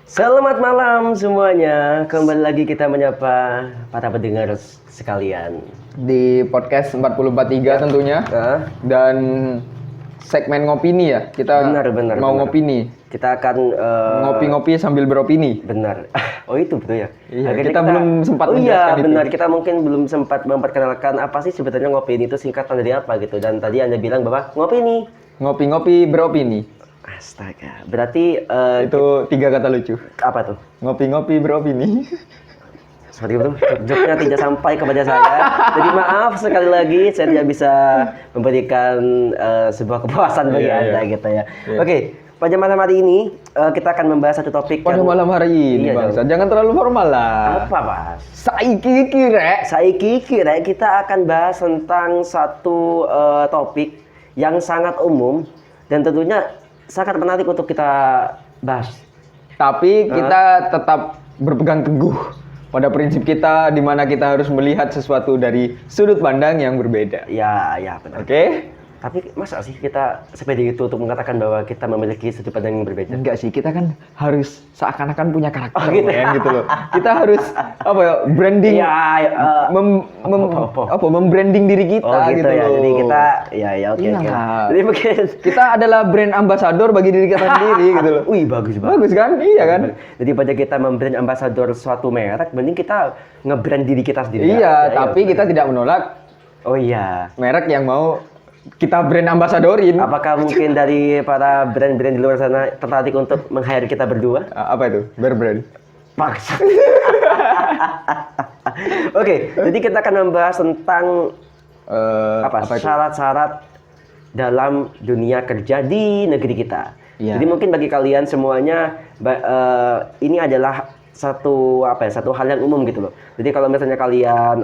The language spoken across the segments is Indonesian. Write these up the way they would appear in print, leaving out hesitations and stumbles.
Selamat malam semuanya. Kembali lagi kita menyapa para pendengar sekalian Di podcast 443 tentunya. Dan segmen ngopini ya. Kita Benar. ngopini. Kita akan Ngopi-ngopi sambil beropini. benar. Oh itu betul ya. Iya, Akhirnya kita belum sempat Oh iya, menjelaskan itu. benar. Kita mungkin belum sempat memperkenalkan apa sih sebetulnya ngopini itu singkatan dari apa gitu. Dan tadi Anda bilang bahwa ngopini. Ngopi-ngopi beropini. Astaga. Berarti Itu 3 kata lucu. apa tuh? Ngopi-ngopi beropini. Seperti itu, joknya tidak sampai kepada saya. Jadi maaf sekali lagi, saya tidak bisa memberikan sebuah kepuasan bagi Anda gitu ya. Iya. Oke, pada malam hari ini kita akan membahas satu topik Pada malam hari ini, Iya, Bangsa. Jangan terlalu formal lah. apa Mas? Saiki kira. Saiki kira kita akan bahas tentang satu topik yang sangat umum dan tentunya sangat menarik untuk kita bahas. Tapi kita tetap berpegang teguh pada prinsip kita di mana kita harus melihat sesuatu dari sudut pandang yang berbeda. Ya benar. Oke? Tapi masa sih kita sepede itu untuk mengatakan bahwa kita memiliki sudut pandang yang berbeda? Enggak sih, kita kan harus seakan-akan punya karakter gitu. gitu loh. Kita harus branding membranding diri kita Oh gitu ya. loh. Jadi kita oke. Iyalah. Jadi mungkin Kita adalah brand ambassador bagi diri kita sendiri gitu loh. wih bagus banget. Bagus kan? Iya kan? Jadi pada kita membrand ambasador suatu merek, mending kita nge-brand diri kita sendiri. Iya, tapi kita tidak menolak Oh iya. merek yang mau kita brand ambasadorin. Apakah mungkin dari para brand-brand di luar sana tertarik untuk meng-hire kita berdua? Apa itu? Bear brand. Paksa. Oke, jadi kita akan membahas tentang Apa itu? syarat-syarat dalam dunia kerja di negeri kita. Iya. Jadi mungkin bagi kalian semuanya ini adalah satu hal yang umum gitu loh. Jadi kalau misalnya kalian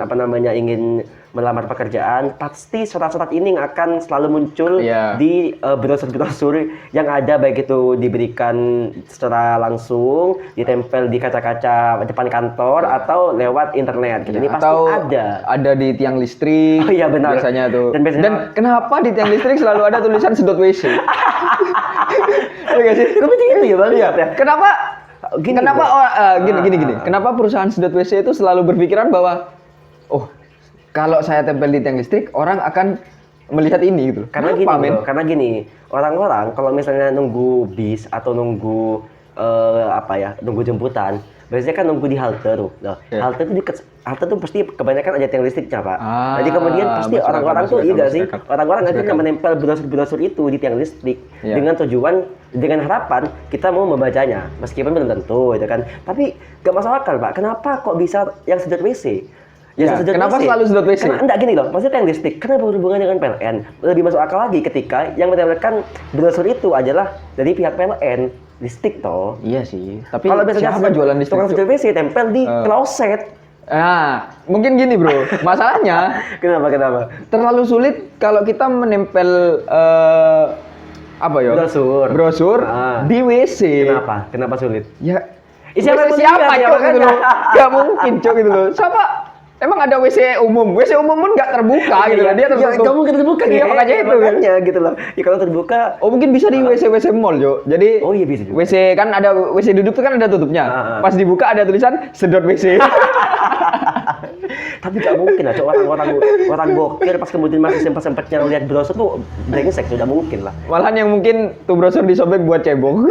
ingin melamar pekerjaan, pasti syarat-syarat ini akan selalu muncul Iya. di brosur-brosur yang ada, baik itu diberikan secara langsung, ditempel di kaca-kaca depan kantor atau lewat internet. Gitu. Ini pasti Atau ada. di tiang listrik. Oh iya, benar. Biasanya tuh. Dan biasanya- Dan kenapa di tiang listrik selalu ada tulisan sedot WC? Iya nggak sih? Tapi gitu ya, Bang. Iya. Kenapa? Gini, Kenapa? Bro. Gini. Kenapa perusahaan sedot WC itu selalu berpikiran bahwa, oh, kalau saya tempel di tiang listrik, orang akan melihat ini gitu. Karena Kenapa, men? karena gini, orang-orang kalau misalnya nunggu bis atau nunggu nunggu jemputan, biasanya kan nunggu di halte tuh. Nah, Iya. halte tuh pasti kebanyakan ada tiang listriknya, Pak. Ah, Jadi kemudian pasti masuk orang-orang akal, tuh masuk iya akal, gak sih? masuk akal. Orang-orang Masuk akhirnya akal. menempel brosur-brosur itu di tiang listrik Iya. dengan harapan kita mau membacanya, meskipun belum tentu, itu kan. Tapi gak masuk akal, Pak. Kenapa kok bisa yang sedot WC? Ya, sedot kenapa selalu sedot WC? Karena enggak gini loh, maksudnya tiang listrik, kenapa berhubungan dengan PLN? Lebih masuk akal lagi ketika yang menempelkan brosur itu adalah dari pihak PLN, listrik toh. Iya sih. Tapi Kalau biasanya siapa jualan listrik? tukang sedot WC tempel di kloset. Nah, mungkin gini bro. Masalahnya Kenapa? terlalu sulit kalau kita menempel brosur Ah. di WC. Kenapa sulit? Ya, Siapa WC yang siapa lihat ya, cok gitu loh? makanya. Gak mungkin cok gitu loh. Siapa? Emang ada WC umum? WC umum pun nggak terbuka gitu kan? Dia tertutup. Kamu terbuka Iya, makanya itu. Makanya gitu loh. Ya kalau terbuka, Oh mungkin bisa di WC mall Jo. Jadi Oh, iya, bisa juga. WC kan ada WC duduk tuh kan ada tutupnya. Pas dibuka ada tulisan sedot WC. tapi gak mungkin lah, orang bokir pas kemudian masih sempet-sempetnya lihat brosur tuh brengsek, sudah mungkin lah. Malahan yang mungkin tuh brosur disobek buat cebong.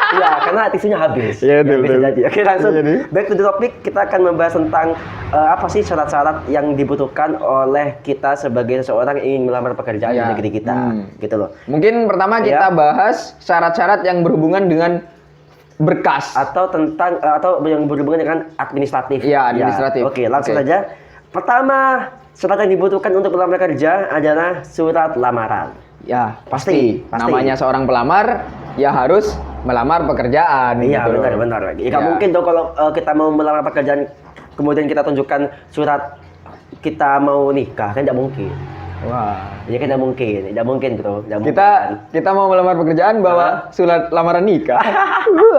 Iya, karena tisunya habis. Iya, betul, Bisa betul. jadi. Oke, langsung Jadi. back to the topic. Kita akan membahas tentang apa sih syarat-syarat yang dibutuhkan oleh kita sebagai seseorang yang ingin melamar pekerjaan di Iya. negeri kita, gitu loh. Mungkin pertama kita Iya. bahas syarat-syarat yang berhubungan dengan berkas. Atau yang berhubungan dengan administratif. Iya, administratif. Ya. Oke, langsung Oke. saja. Pertama, syarat yang dibutuhkan untuk melamar kerja adalah surat lamaran. Ya, Pasti. Namanya seorang pelamar, ya harus melamar pekerjaan. Iya, gitu loh. benar. Ya, nggak Iya. mungkin dong kalau kita mau melamar pekerjaan, kemudian kita tunjukkan surat kita mau nikah, kan tidak mungkin. Wah. Ya kan tidak mungkin bro. Nggak mungkin. Kita mau melamar pekerjaan bawa surat lamaran nikah. Aduh.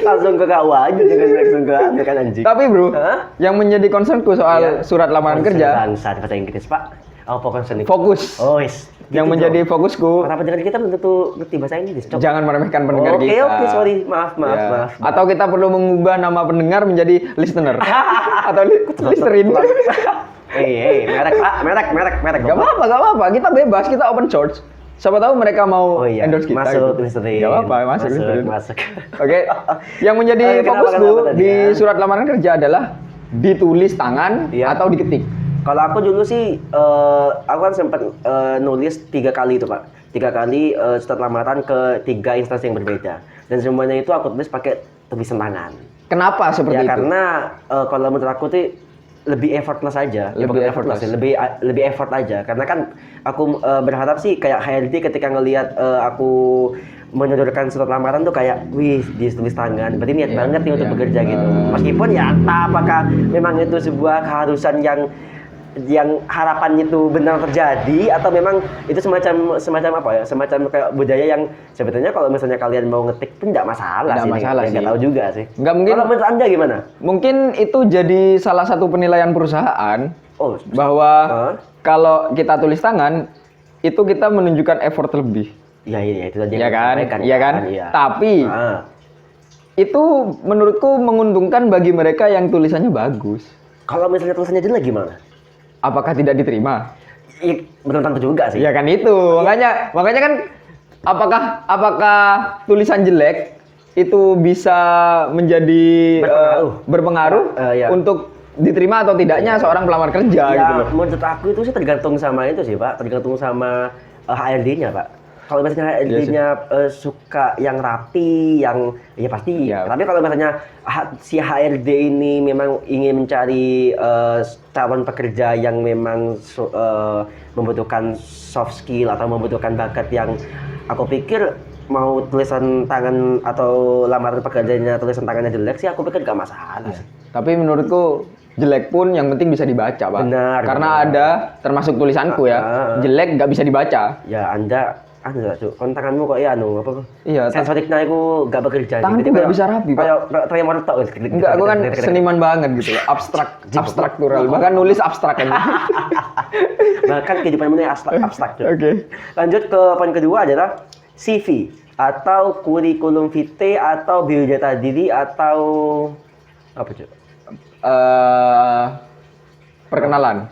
Langsung ke KUA aja, jangan langsung ke kan anjing. Tapi bro, Hah? yang menjadi concernku soal Iya. surat lamaran kerja, Bangsat bahasa Inggris, Pak. Oh, fokus nih. Fokus. Oh, yes. Yang Gitu menjadi dong. fokusku. Para pendengar kita belum tentu ngerti bahasa Inggris, Cok. Jangan meremehkan pendengar Oke, kita. oke, sorry. Maaf. Ya. Atau kita perlu mengubah nama pendengar menjadi listener. Atau listerin. Merek. Gak apa-apa. Kita bebas, kita open source. Siapa tahu mereka mau Oh iya, endorse kita. masuk gitu. listerin. Gak apa-apa, masuk listerin. Masuk. Oke. Yang menjadi Kenapa fokusku tadi, di ya? surat lamaran kerja adalah ditulis tangan Iya. atau diketik. Kalau aku dulu sih, aku kan sempat nulis 3 kali itu, Pak. 3 kali surat lamaran ke 3 instansi yang berbeda. Dan semuanya itu aku tulis pakai tulisan tangan. Kenapa seperti Ya itu? karena kalau menurut aku tuh lebih effortless aja. Ya, Lebih bukan effortless. sih, lebih effort aja. Karena kan aku berharap sih kayak HRD ketika ngelihat aku menyodorkan surat lamaran tuh kayak, wih, ditulis tangan. Berarti niat Iya, banget nih untuk iya. bekerja gitu. Meskipun ya entah apakah memang itu sebuah keharusan yang harapan itu benar terjadi atau memang itu semacam apa ya, semacam kayak budaya yang sebetulnya kalau misalnya kalian mau ngetik pun nggak masalah Nggak sih. masalah sih. Nggak tahu juga sih. Nggak mungkin. Kalau menurut Anda gimana? Mungkin itu jadi salah satu penilaian perusahaan Oh, bahwa Hah? kalau kita tulis tangan itu kita menunjukkan effort lebih. iya itu aja. Iya yang kan? disampaikan, Iya kan? Iya. Tapi Ah. itu menurutku menguntungkan bagi mereka yang tulisannya bagus. Kalau misalnya tulisannya jelek gimana? Apakah tidak diterima? Iya, belum tentu juga sih. Ya kan itu. Makanya kan apakah tulisan jelek itu bisa menjadi berpengaruh Iya. untuk diterima atau tidaknya seorang pelamar kerja Ya, gitu loh. menurut aku itu sih tergantung sama itu sih, Pak. Tergantung sama HRD-nya, Pak. Kalau misalnya HRD-nya suka yang rapi, yang ya pasti. Iya. Tapi kalau misalnya si HRD ini memang ingin mencari calon pekerja yang memang membutuhkan soft skill atau membutuhkan bakat yang aku pikir mau tulisan tangan atau lamaran pekerjaannya tulisan tangannya jelek sih aku pikir gak masalah. Tapi menurutku jelek pun yang penting bisa dibaca, Pak. Benar, Karena benar. ada termasuk tulisanku ya. Jelek nggak bisa dibaca. Ya Anda Cuk, kon tanganmu kok ya apa? Iya, sensoriknya aku gak bekerja. Tanganku nggak bisa rapi, Pak. Kayak tremor tok. Enggak, aku kan seniman banget gitu loh. Abstraktural. Bahkan nulis abstrak kan. Bahkan kehidupan ini abstrak. Cuk. Oke. Lanjut ke poin kedua adalah CV atau kurikulum vitae atau biodata diri atau apa, Cuk? Perkenalan.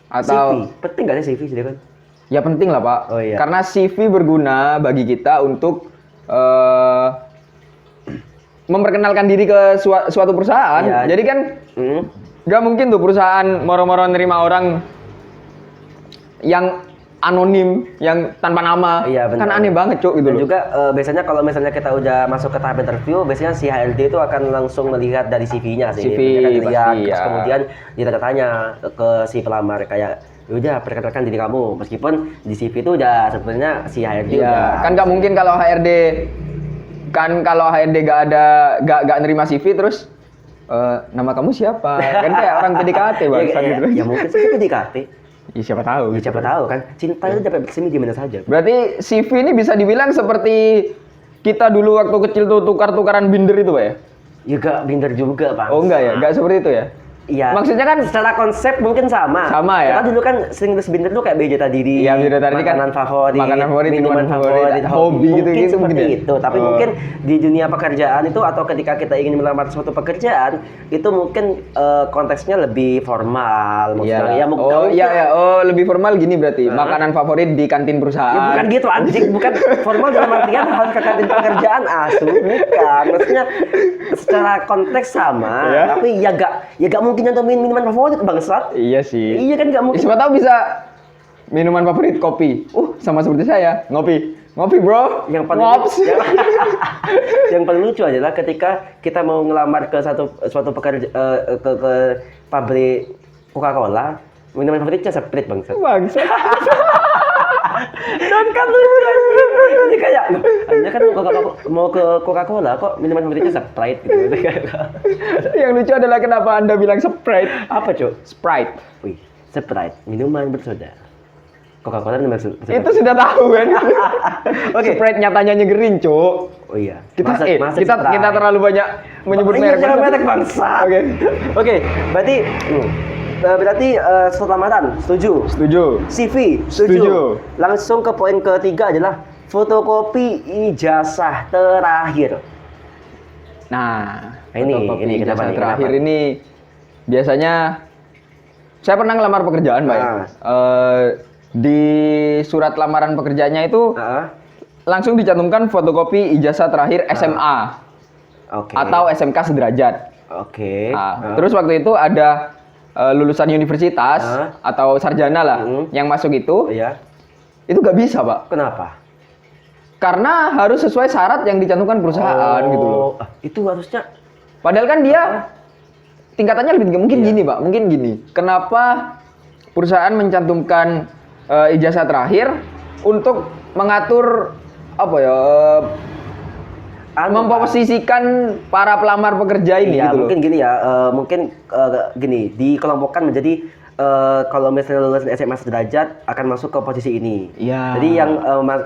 Atau- CV. Penting gak sih CV sih kan? Ya penting lah, Pak. Oh, iya. Karena CV berguna bagi kita untuk memperkenalkan diri ke suatu perusahaan. Iya. Jadi kan nggak mungkin tuh perusahaan moro-moro nerima orang yang anonim, yang tanpa nama. Iya, benar. Kan aneh banget, Cuk, gitu Dan loh. juga biasanya kalau misalnya kita udah masuk ke tahap interview, biasanya si HRD itu akan langsung melihat dari CV-nya sih. CV, Dia akan lihat, pasti, terus ya. kemudian dia tanya ke si pelamar kayak, udah perkenalkan diri kamu. Meskipun di CV itu udah sebenarnya si HRD udah. Iya, kan nggak mungkin kalau HRD nggak nerima CV terus nama kamu siapa? Kan kayak orang PDKT bang. Ya mungkin sih PDKT. Ya, siapa tahu. Ya, siapa tahu kan. Cinta itu dapat bersemi di mana saja. Berarti CV ini bisa dibilang seperti kita dulu waktu kecil tuh tukar-tukaran binder itu, Pak ya? Ya gak binder juga, Pak. Oh enggak ya? Enggak seperti itu ya? Iya. Maksudnya kan secara konsep mungkin sama. Sama ya? Kita dulu kan sering nulis binder tuh kayak biodata diri. Iya, biodata diri kan makanan favorit, minuman favorit, hobi gitu-gitu seperti mungkin ya? itu. Tapi mungkin di dunia pekerjaan itu atau ketika kita ingin melamar suatu pekerjaan itu mungkin konteksnya lebih formal maksudnya. Iya. Ya, Oh, lebih formal gini berarti. Makanan favorit di kantin perusahaan. Ya bukan gitu anjing, bukan formal dalam artian harus ke kantin pekerjaan bukan. Maksudnya secara konteks sama, Ya. tapi ya gak mungkin nyantumin minuman favorit bangsat. Iya sih. Iya kan gak mungkin. Siapa tahu bisa minuman favorit kopi. Sama seperti saya, ngopi. Ngopi, Bro. Yang paling Ngops. yang paling lucu adalah ketika kita mau ngelamar ke suatu pekerja ke pabrik Coca-Cola, minuman favoritnya Sprite bangsat. Bangsa. Dan kan lucu ini kayak Anda kan mau ke Coca-Cola kok minuman favoritnya Sprite gitu. Yang lucu adalah kenapa Anda bilang Sprite. Apa, Cuk? Sprite. Wih, Sprite, minuman bersoda. Coca-Cola minuman bersoda. Itu sudah tahu kan? Oke. Sprite nyatanya nyegerin, Cuk. Oh iya. Kita Masak kita Sprite. kita terlalu banyak menyebut Iya, merek. jangan merek bangsa. Oke. Oke, berarti berarti surat lamaran, setuju? Setuju. CV, Setuju. Langsung ke poin ketiga adalah fotokopi ijazah terakhir. Nah, Ini fotokopi kenapa ijazah nih? terakhir Kenapa? ini biasanya saya pernah ngelamar pekerjaan, Pak. Ya. Di surat lamaran pekerjaannya itu Ah, langsung dicantumkan fotokopi ijazah terakhir SMA Oke. atau SMK sederajat. Oke. Nah, terus waktu itu ada lulusan universitas atau sarjana lah yang masuk Iya. itu nggak bisa, Pak. Kenapa? Karena harus sesuai syarat yang dicantumkan perusahaan gitu loh. Itu harusnya Padahal kan dia tingkatannya lebih tinggi. Mungkin gini, Pak. Mungkin gini. Kenapa perusahaan mencantumkan ijazah terakhir untuk mengatur apa ya? Memposisikan para pelamar pekerja ini ya, gitu loh. mungkin gini ya, gini, dikelompokkan menjadi kalau misalnya lulusan SMA sederajat akan masuk ke posisi ini. Iya. Jadi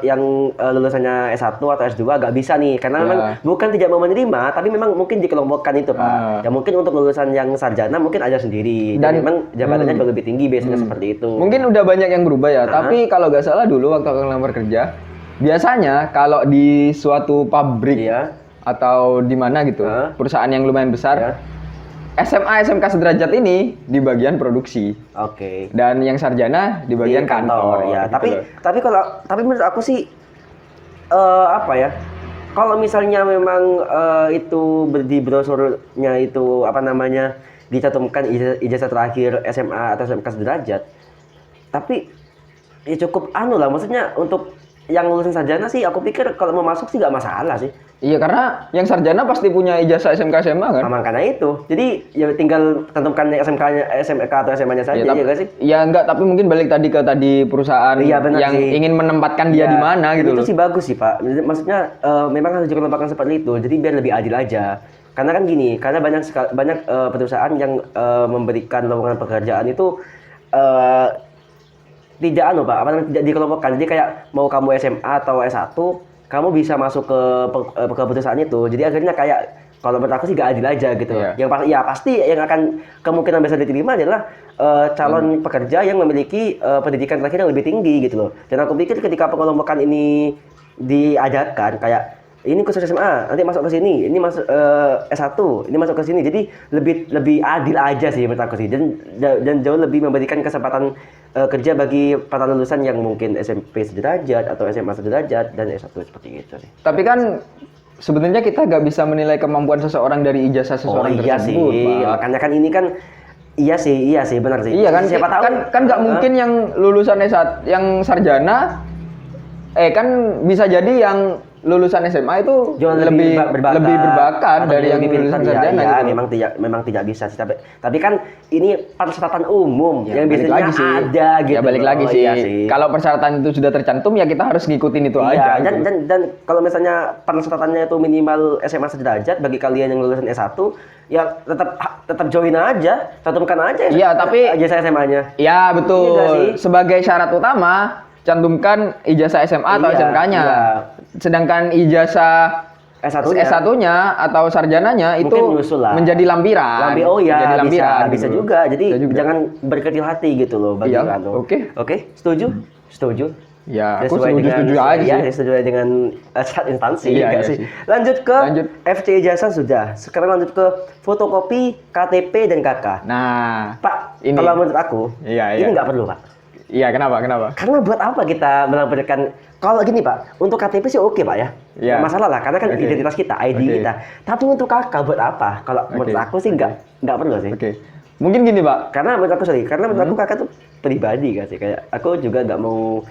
yang lulusannya S1 atau S2 agak bisa nih, karena memang bukan tidak mau menerima, tapi memang mungkin dikelompokkan itu, Pak. Ya mungkin untuk lulusan yang sarjana mungkin ada sendiri. Dan memang jabatannya juga lebih tinggi biasanya seperti itu. Mungkin udah banyak yang berubah ya, tapi kalau nggak salah dulu waktu aku ngelamar kerja, biasanya kalau di suatu pabrik atau di mana gitu, perusahaan yang lumayan besar, SMA SMK sederajat ini di bagian produksi. Oke. Dan yang sarjana di bagian kantor. Ya, gitu tapi menurut aku sih apa ya? Kalau misalnya memang itu di brosurnya itu apa namanya dicantumkan ijazah terakhir SMA atau SMK sederajat, tapi ya cukup lah, maksudnya untuk yang lulusan sarjana sih aku pikir kalau mau masuk sih nggak masalah sih. Iya, karena yang sarjana pasti punya ijazah SMK SMA kan? Nah, makanya itu. Jadi ya tinggal tentukan SMK-nya, SMK atau SMA-nya saja, ya nggak sih? Ya enggak, tapi mungkin balik tadi ke perusahaan yang sih. ingin menempatkan dia di mana gitu itu loh. sih bagus sih, Pak. Maksudnya memang harus dikelompokkan seperti itu. Jadi biar lebih adil aja. Karena kan gini, karena banyak perusahaan yang memberikan lowongan pekerjaan itu tidak tidak dikelompokkan. Jadi kayak mau kamu SMA atau S1, kamu bisa masuk ke perusahaan itu. Jadi akhirnya kayak kalau menurut aku sih gak adil aja gitu. Iya. Yang pasti yang akan kemungkinan bisa diterima adalah calon pekerja yang memiliki pendidikan terakhir yang lebih tinggi gitu loh. Dan aku pikir ketika pengelompokan ini diadakan kayak ini khusus SMA, nanti masuk ke sini, ini masuk S1, ini masuk ke sini. Jadi lebih adil aja sih menurut aku sih. Dan jauh lebih memberikan kesempatan kerja bagi para lulusan yang mungkin SMP sederajat atau SMA sederajat dan S1 seperti itu sih. Tapi kan sebenarnya kita nggak bisa menilai kemampuan seseorang dari ijazah seseorang iya tersebut, sih. Pak. Makanya kan ini kan iya sih, benar sih. Iya kan, siapa tahu kan nggak mungkin yang lulusan S1, yang sarjana, kan bisa jadi yang lulusan SMA itu jauh lebih berbakat dari yang lulusan sarjana ya, gitu. memang tidak bisa sih, tapi kan ini persyaratan umum Ya, yang biasanya lagi sih. ada gitu. Ya balik lagi sih. Iya Kalau persyaratan itu sudah tercantum ya kita harus ngikutin itu iya, aja. dan kalau misalnya persyaratannya itu minimal SMA sederajat bagi kalian yang lulusan S1 ya tetap join aja, cantumkan aja. Iya, tapi ijazah SMA-nya. Ya betul. Iya nggak sih? Sebagai syarat utama cantumkan ijazah SMA atau SMK-nya. Iya. Sedangkan ijazah S1-nya atau sarjananya itu menjadi lampiran. Bisa gitu. juga. Jadi jangan berkecil hati gitu loh bagi Oke, setuju. Ya, aku setuju aja sih. Ya, setuju dengan syarat instansi. Iya sih. sih. Lanjut ke FC ijazah sudah. Sekarang lanjut ke fotokopi KTP dan KK. Nah, Pak, ini. kalau menurut aku, ini nggak perlu, Pak. Iya, kenapa? Karena buat apa kita melampirkan? Kalau gini, Pak, untuk KTP sih oke, Pak ya. Iya. Nggak masalah lah, karena kan identitas kita, ID kita. Tapi untuk KK buat apa? Kalau menurut aku sih nggak perlu sih. Oke. Mungkin gini, Pak. Karena menurut aku KK tuh pribadi kan sih. Kayak aku juga nggak mau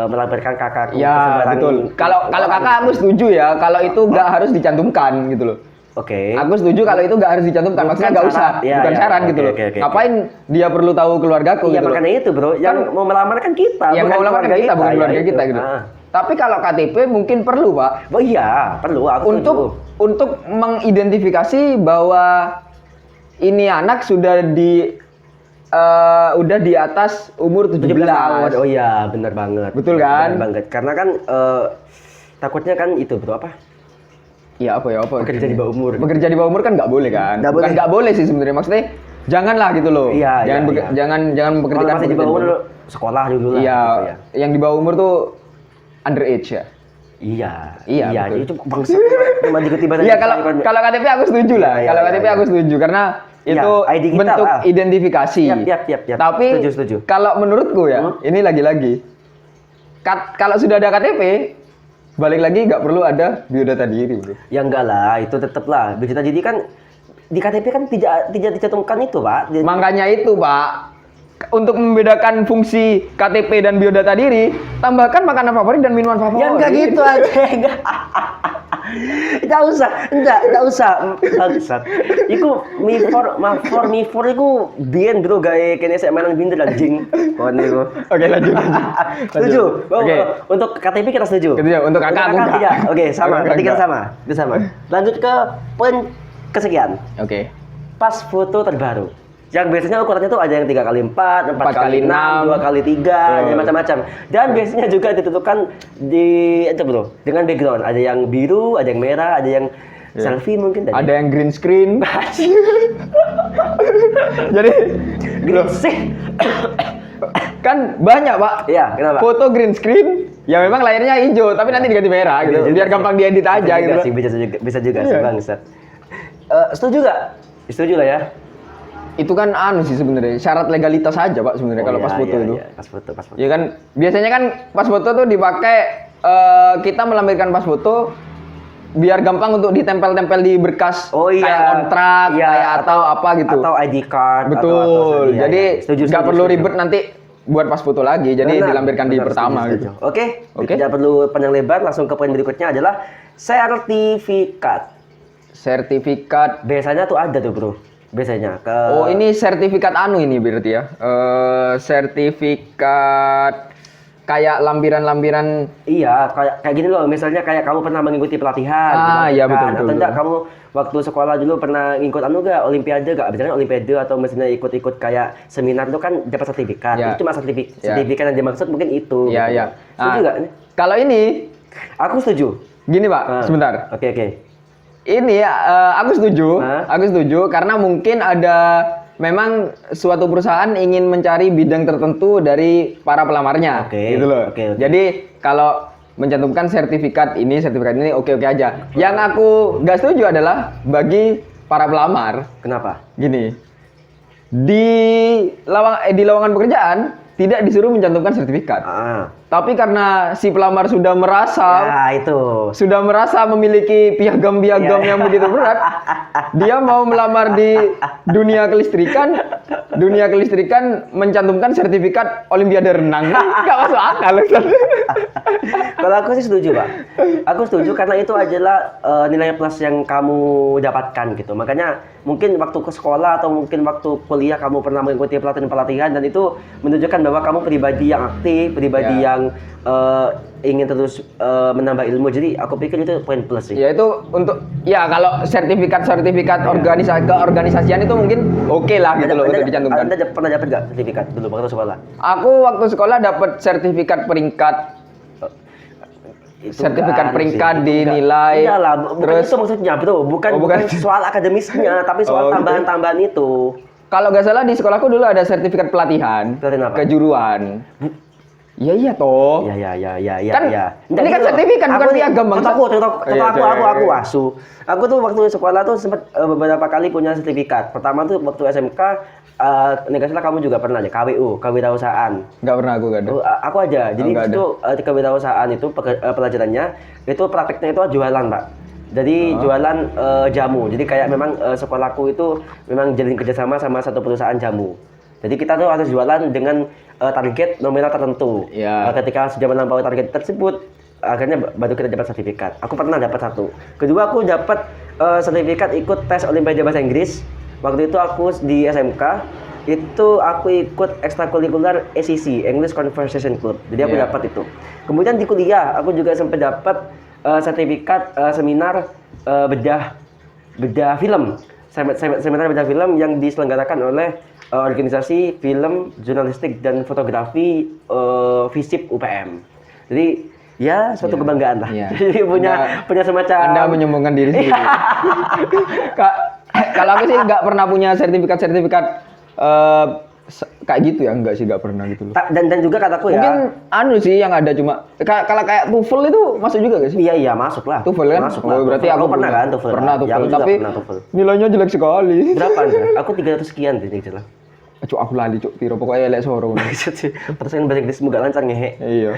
melampirkan kakakku. Ya, betul. Kalau kakak aku setuju ya, kalau itu nggak harus dicantumkan gitu loh. Oke. Aku setuju kalau itu nggak harus dicantumkan, maksudnya nggak usah, bukan syarat gitu loh. Ngapain dia perlu tahu keluargaku? Iya, gitu makanya itu, Bro. Yang mau melamar kan kita, yang mau melamar kan kita, bukan keluarga kita gitu. Tapi kalau KTP mungkin perlu, Pak. Oh iya, perlu. Untuk mengidentifikasi bahwa ini anak sudah udah di atas umur 17 tahun. Oh iya, benar banget. Betul kan? Benar banget. Karena kan takutnya kan itu, Bro, apa? Iya, apa? Bekerja di bawah umur. Bekerja di bawah umur kan nggak boleh kan? Bukan nggak boleh sih sebenarnya. Maksudnya janganlah gitu loh. Iya, jangan mempekerjakan masih di bawah umur sekolah dulu lah. Iya, gitu ya. yang di bawah umur tuh underage ya. Iya, betul. itu bangsa cuma dikutip Iya, kalau KTP aku setuju lah. Iya, Kalau iya, KTP iya. aku setuju karena Iya, itu ID kita bentuk lah. identifikasi. Yap. Tapi Setuju. kalau menurutku ya, ini lagi-lagi kalau sudah ada KTP, balik lagi nggak perlu ada biodata diri, bro. Ya enggak lah, itu tetap lah. Biodata diri kan di KTP kan tidak dicantumkan itu, Pak. Makanya itu, Pak. Untuk membedakan fungsi KTP dan biodata diri, tambahkan makanan favorit dan minuman favorit. Ya enggak gitu aja, enggak. Enggak usah. Bangsat. Iku mi for iku biyen bro gawe kene sik mainan binder anjing. Kon niku. Oke, lanjut. Setuju. Oke. Untuk KTP kita setuju. Setuju. Untuk kakak aku enggak. tidak. Oke, sama. Kakak Berarti kita enggak. sama. Lanjut ke poin kesekian. Oke. Pas foto terbaru. Yang biasanya ukurannya tuh ada yang 3x4, 4x6, 2x3, ada macam-macam. Dan biasanya juga ditentukan itu bro, dengan background. Ada yang biru, ada yang merah, ada yang selfie mungkin. Ada yang green screen. Jadi green sih. Kan banyak, Pak. Iya, kenapa? Foto green screen, ya memang layarnya hijau, tapi nanti diganti merah gitu. Biar gampang diedit aja gitu. Bisa juga sih, bangsat. Setuju gak? Setuju lah ya. Itu kan sih sebenarnya syarat legalitas aja, Pak, sebenarnya kalau pas foto itu. Iya, pas foto. Ya kan biasanya kan pas foto tuh dipakai kita melampirkan pas foto biar gampang untuk ditempel-tempel di berkas kayak kontrak kayak atau apa gitu. Atau ID card. Betul. Jadi nggak perlu ribet nanti buat pas foto lagi. Jadi dilampirkan di pertama gitu. Oke. Tidak perlu panjang lebar, langsung ke poin berikutnya adalah sertifikat. Sertifikat. Biasanya tuh ada tuh, Bro. Biasanya Oh, ini sertifikat ini berarti ya. Sertifikat kayak lampiran-lampiran. Iya, kayak gini loh. Misalnya kayak kamu pernah mengikuti pelatihan, iya betul. Atau enggak kamu waktu sekolah dulu pernah ngikut gak? Olimpiade gak? Misalnya olimpiade atau misalnya ikut kayak seminar itu kan dapat sertifikat. Ya. Itu cuma sertifikat yang dimaksud mungkin itu. Iya, gitu. iya. Setuju gak? Kalau ini aku setuju. Gini, Pak, sebentar. Oke. Ini aku setuju karena mungkin ada memang suatu perusahaan ingin mencari bidang tertentu dari para pelamarnya, gitu loh. Oke. Jadi kalau mencantumkan sertifikat ini oke aja. Yang aku nggak setuju adalah bagi para pelamar. Kenapa? Gini, di lowongan pekerjaan tidak disuruh mencantumkan sertifikat. Tapi karena si pelamar sudah merasa memiliki piagam-piagam yang begitu berat, dia mau melamar di dunia kelistrikan mencantumkan sertifikat Olimpiade renang. Nggak masuk akal. Kalau aku sih setuju, Pak. Aku setuju karena itu adalah nilai plus yang kamu dapatkan gitu. Makanya mungkin waktu ke sekolah atau mungkin waktu kuliah kamu pernah mengikuti pelatihan dan itu menunjukkan bahwa kamu pribadi yang aktif, pribadi yang ingin terus menambah ilmu. Jadi aku pikir itu poin plus sih. Ya itu untuk kalau sertifikat keorganisasian itu mungkin oke lah gitu loh untuk dicantumkan. Anda pernah dapat nggak sertifikat dulu waktu sekolah? Aku waktu sekolah dapat sertifikat peringkat. Sertifikat peringkat dinilai. Iyalah, terus itu maksudnya, Bro. Bukan soal akademisnya, tapi soal tambahan-tambahan itu. Kalau nggak salah di sekolahku dulu ada sertifikat pelatihan kejuruan. Iya toh. Iya. Kan ini kan sertifikat bukan piagam, Bang. Aku asu. Aku tuh waktu sekolah tuh sempat beberapa kali punya sertifikat. Pertama tuh waktu SMK, nggak salah kamu juga pernah ya, KWU, kewirausahaan. Nggak pernah, aku nggak ada. Aku aja. Jadi itu kewirausahaan itu pelajarannya itu prakteknya itu jualan, Pak. Jadi jualan jamu. Jadi kayak memang sekolahku itu memang jalin kerjasama sama satu perusahaan jamu. Jadi kita tuh harus jualan dengan target nominal tertentu. Ketika sudah melampaui target tersebut, akhirnya baru kita dapat sertifikat. Aku pernah dapat satu. Kedua aku dapat sertifikat ikut tes Olimpiade Bahasa Inggris. Waktu itu aku di SMK, itu aku ikut ekstrakurikuler ECC, English Conversation Club. Jadi aku dapat itu. Kemudian di kuliah, aku juga sempat dapat sertifikat seminar bedah film. Seminar bedah film yang diselenggarakan oleh organisasi film, jurnalistik dan fotografi FISIP UPM. Jadi ya suatu kebanggaan lah. Jadi punya semacam. Anda menyombongkan diri sendiri. kalau aku sih nggak pernah punya sertifikat kayak gitu ya, enggak sih, nggak pernah gitu loh. Dan juga kataku ya. Mungkin anu sih yang ada cuma kalau kayak TOEFL itu masuk juga gak sih? Iya masuk lah. TOEFL kan? Masuk lah. Berarti TOEFL. aku pernah kan TOEFL. Pernah TOEFL, ya, aku juga tapi pernah TOEFL. nilainya jelek sekali. Berapa nih? Aku 300 sekian deh gitu lah. Cuk, aku lali cuk, piro pokoknya elek soro. Terus kan bahasa Inggris gak lancar ngehe. Iya.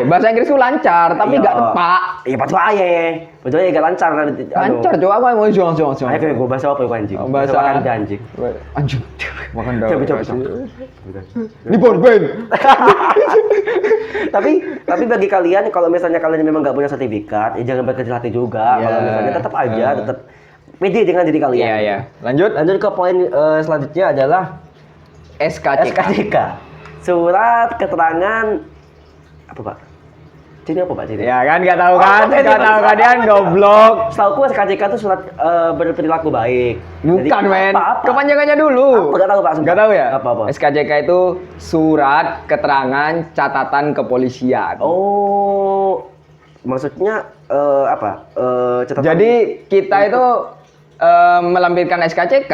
Bahasa Inggrisku lancar tapi Iya. gak tepak. Iya betul aja gak lancar. Lancar cuk, aku mau jong. Ayo kayak gue bahasa apa ya anjing? Bahasa makan anjing. Anjing. Makan dah. Coba. Ini ben. tapi bagi kalian kalau misalnya kalian memang nggak punya sertifikat, ya jangan berkecil hati juga. Iya. Kalau misalnya tetap aja tetap pede dengan diri kalian. Iya. Lanjut Lanjut ke poin selanjutnya adalah SKCK. Surat keterangan apa Pak? Ini apa Pak? Ya kan nggak tahu kan? Nggak tahu kan dia goblok. Setahu SKCK itu surat berperilaku baik. Bukan men. Apa? Kepanjangannya dulu. Nggak tahu Pak. Nggak tahu ya? Apa? SKCK itu surat keterangan catatan kepolisian. Oh, maksudnya apa? Catatan. Jadi kita itu melampirkan SKCK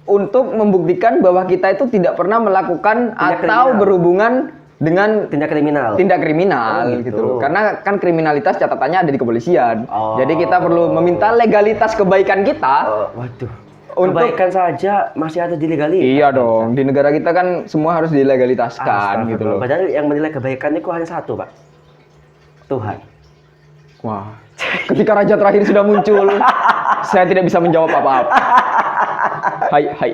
untuk membuktikan bahwa kita itu tidak pernah melakukan Tindak atau kriminal. berhubungan dengan tindak kriminal. tindak kriminal Oh, gitu. gitu loh. Karena kan kriminalitas catatannya ada di kepolisian. Oh. Jadi kita perlu meminta legalitas kebaikan kita. Waduh. Untuk- Kebaikan saja masih ada dilegalitas. Iya dong, di negara kita kan semua harus dilegalitaskan gitu loh. Padahal yang menilai kebaikan itu hanya satu, Pak. Tuhan. Wah, ketika raja terakhir sudah muncul, saya tidak bisa menjawab apa-apa. Hai.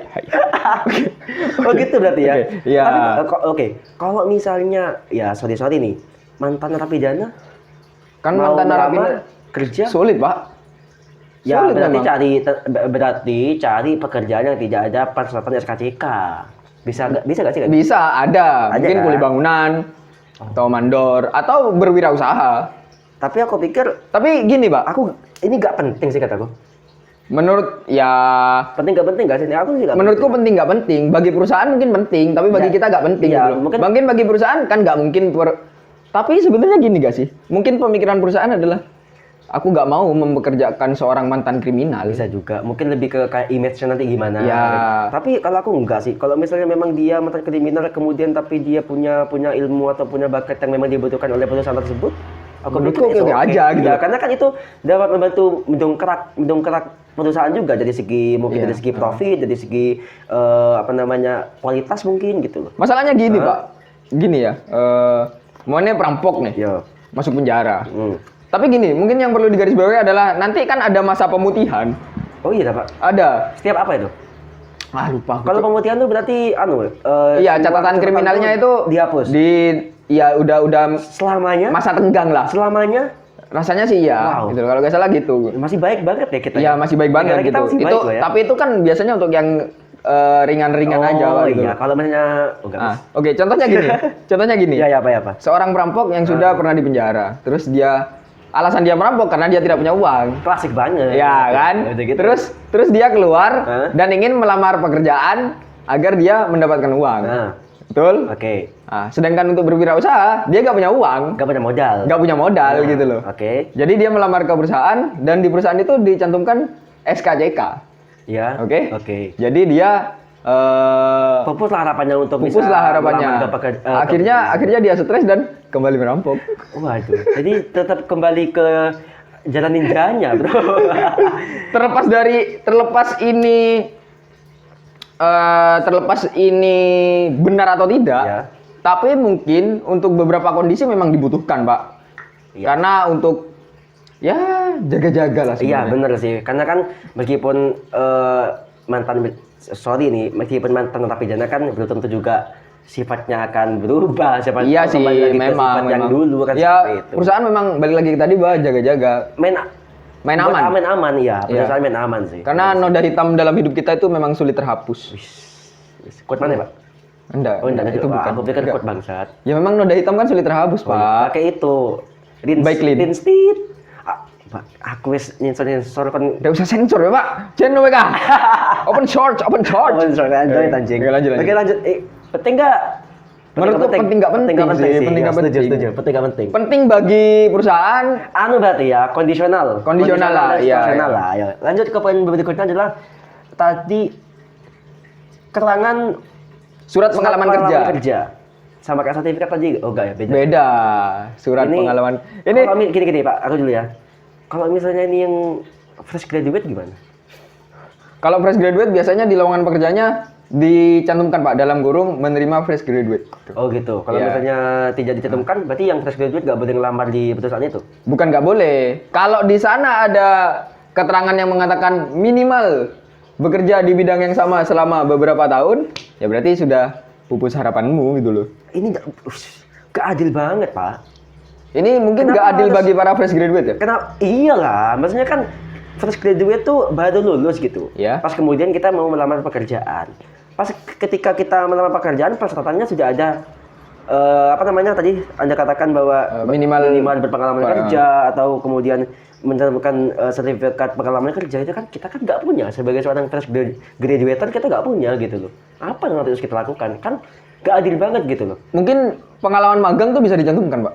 Oh gitu berarti ya. Oke, iya. Tapi, oke. Kalau misalnya ya sorry nih, mantan narapidana Kan mau mantan melamar narapidana kerja sulit, Pak. ya Sulit berarti memang. berarti cari pekerjaan yang tidak ada persyaratan SKCK. Bisa nggak sih? Bisa, ada. Ada Mungkin kan? kuli bangunan, atau mandor, atau berwirausaha. Tapi aku pikir Tapi gini, Pak. ini nggak penting sih kataku. Menurut Penting nggak sih? Aku sih nggak menurutku penting nggak penting. Bagi perusahaan mungkin penting, tapi bagi Ya, kita nggak penting. iya, gitu loh. Mungkin bagi perusahaan kan nggak mungkin. Tapi sebenarnya gini gak sih? Mungkin pemikiran perusahaan adalah aku nggak mau mempekerjakan seorang mantan kriminal. Bisa juga. Mungkin lebih ke kayak image-nya nanti gimana. Ya. Tapi kalau aku enggak sih. Kalau misalnya memang dia mantan kriminal kemudian tapi dia punya ilmu atau punya bakat yang memang dibutuhkan oleh perusahaan tersebut, aku Menurutku pikir oke-oke aja gitu. Ya, karena kan itu dapat membantu mendongkrak perusahaan juga dari segi mungkin Iya. dari segi profit, dari segi kualitas mungkin gitu loh. Masalahnya gini, Pak. Gini ya. Maunya perampok nih. Ya. Masuk penjara. Hmm. Tapi gini, mungkin yang perlu digarisbawahi adalah nanti kan ada masa pemutihan. Oh iya, Pak. Ada. Setiap apa itu? Lupa. Kalau pemutihan tuh berarti Iya, catatan kriminalnya itu dihapus. Ya udah Selamanya? masa tenggang lah. Selamanya? Rasanya sih ya, Wow. gitu. Kalau nggak salah gitu. Masih baik banget ya kita. Iya, masih baik banget Negara kita gitu. masih Itu baik loh ya. tapi itu kan biasanya untuk yang ringan-ringan aja Oh Pak, gitu. iya, kalau misalnya enggak. Oke, contohnya gini. Contohnya gini. Iya, ya apa? Seorang perampok yang sudah pernah di penjara, terus alasan dia merampok karena dia tidak punya uang. Klasik banget. Ya kan? Udah gitu. Terus dia keluar Hah? dan ingin melamar pekerjaan agar dia mendapatkan uang. Nah, Betul? oke. Nah, sedangkan untuk berwirausaha, dia nggak punya uang. Enggak punya modal. Nggak punya modal Nah, gitu loh. Oke. Jadi dia melamar ke perusahaan dan di perusahaan itu dicantumkan SKCK. Ya. Oke? Oke. Jadi dia Pupuslah harapannya untuk bisa pupuslah harapannya. melamar ke Akhirnya dia stres dan kembali merampok. Waduh. Jadi tetap kembali ke jalan ninjanya, Bro. Terlepas ini benar atau tidak, Ya. tapi mungkin untuk beberapa kondisi memang dibutuhkan, Pak. Iya. Karena untuk ya jaga-jaga lah Iya, sebenarnya. bener sih. Karena kan meskipun meskipun mantan narapidana kan belum tentu juga sifatnya akan berubah. Iya sih, kembali lagi ke memang. sifat yang dulu kan Ya, seperti itu. perusahaan memang balik lagi ke tadi bahwa jaga-jaga. Main buat aman. aman ya. Iya. Perusahaan main aman sih. Karena noda hitam dalam hidup kita itu memang sulit terhapus. Quote mana, Pak? Enggak, Oh, enggak, itu bukan. Aku pikir Enggak. quote bangsat. Ya memang noda hitam kan sulit terhapus, Pak. Pakai itu. Baik, Lin. Rinstit. Pak, aku wis nyensor kan. Udah usah sensor ya, Pak. Jangan WK. Open charge. Oh, sorry, lanjut anjing. Oke, lanjut. Oke, lanjut. Penting enggak? Menurutku penting nggak penting sih, penting nggak penting. Setuju. Penting nggak penting. Penting bagi perusahaan. Anu berarti ya, kondisional lah, iya. Kondisional lah. Ya. Lanjut ke poin berikutnya adalah tadi keterangan Surat pengalaman kerja. Sama kayak sertifikat tadi, oh enggak ya, beda. Beda. Surat pengalaman. Ini kalau gini Pak, aku dulu ya. Kalau misalnya ini yang fresh graduate gimana? Kalau fresh graduate biasanya di lowongan pekerjaannya dicantumkan Pak dalam kurung menerima fresh graduate. Oh gitu. Kalau Iya. misalnya tidak dicantumkan, berarti yang fresh graduate nggak boleh ngelamar di perusahaan itu? Bukan nggak boleh. Kalau di sana ada keterangan yang mengatakan minimal bekerja di bidang yang sama selama beberapa tahun, ya berarti sudah pupus harapanmu gitu loh. Ini nggak adil banget Pak. Ini mungkin nggak adil bagi para fresh graduate ya? Kenapa? Iyalah, maksudnya kan fresh graduate tuh baru lulus gitu. Ya. Pas kemudian kita mau melamar pekerjaan. Pas ketika kita melamar pekerjaan, persyaratannya sudah ada apa namanya tadi Anda katakan bahwa minimal berpengalaman kerja atau kemudian mencantumkan sertifikat pengalaman kerja itu kan kita kan nggak punya sebagai seorang fresh graduate kita nggak punya gitu loh. Apa yang harus kita lakukan? Kan nggak adil banget gitu loh. Mungkin pengalaman magang tuh bisa dicantumkan Pak.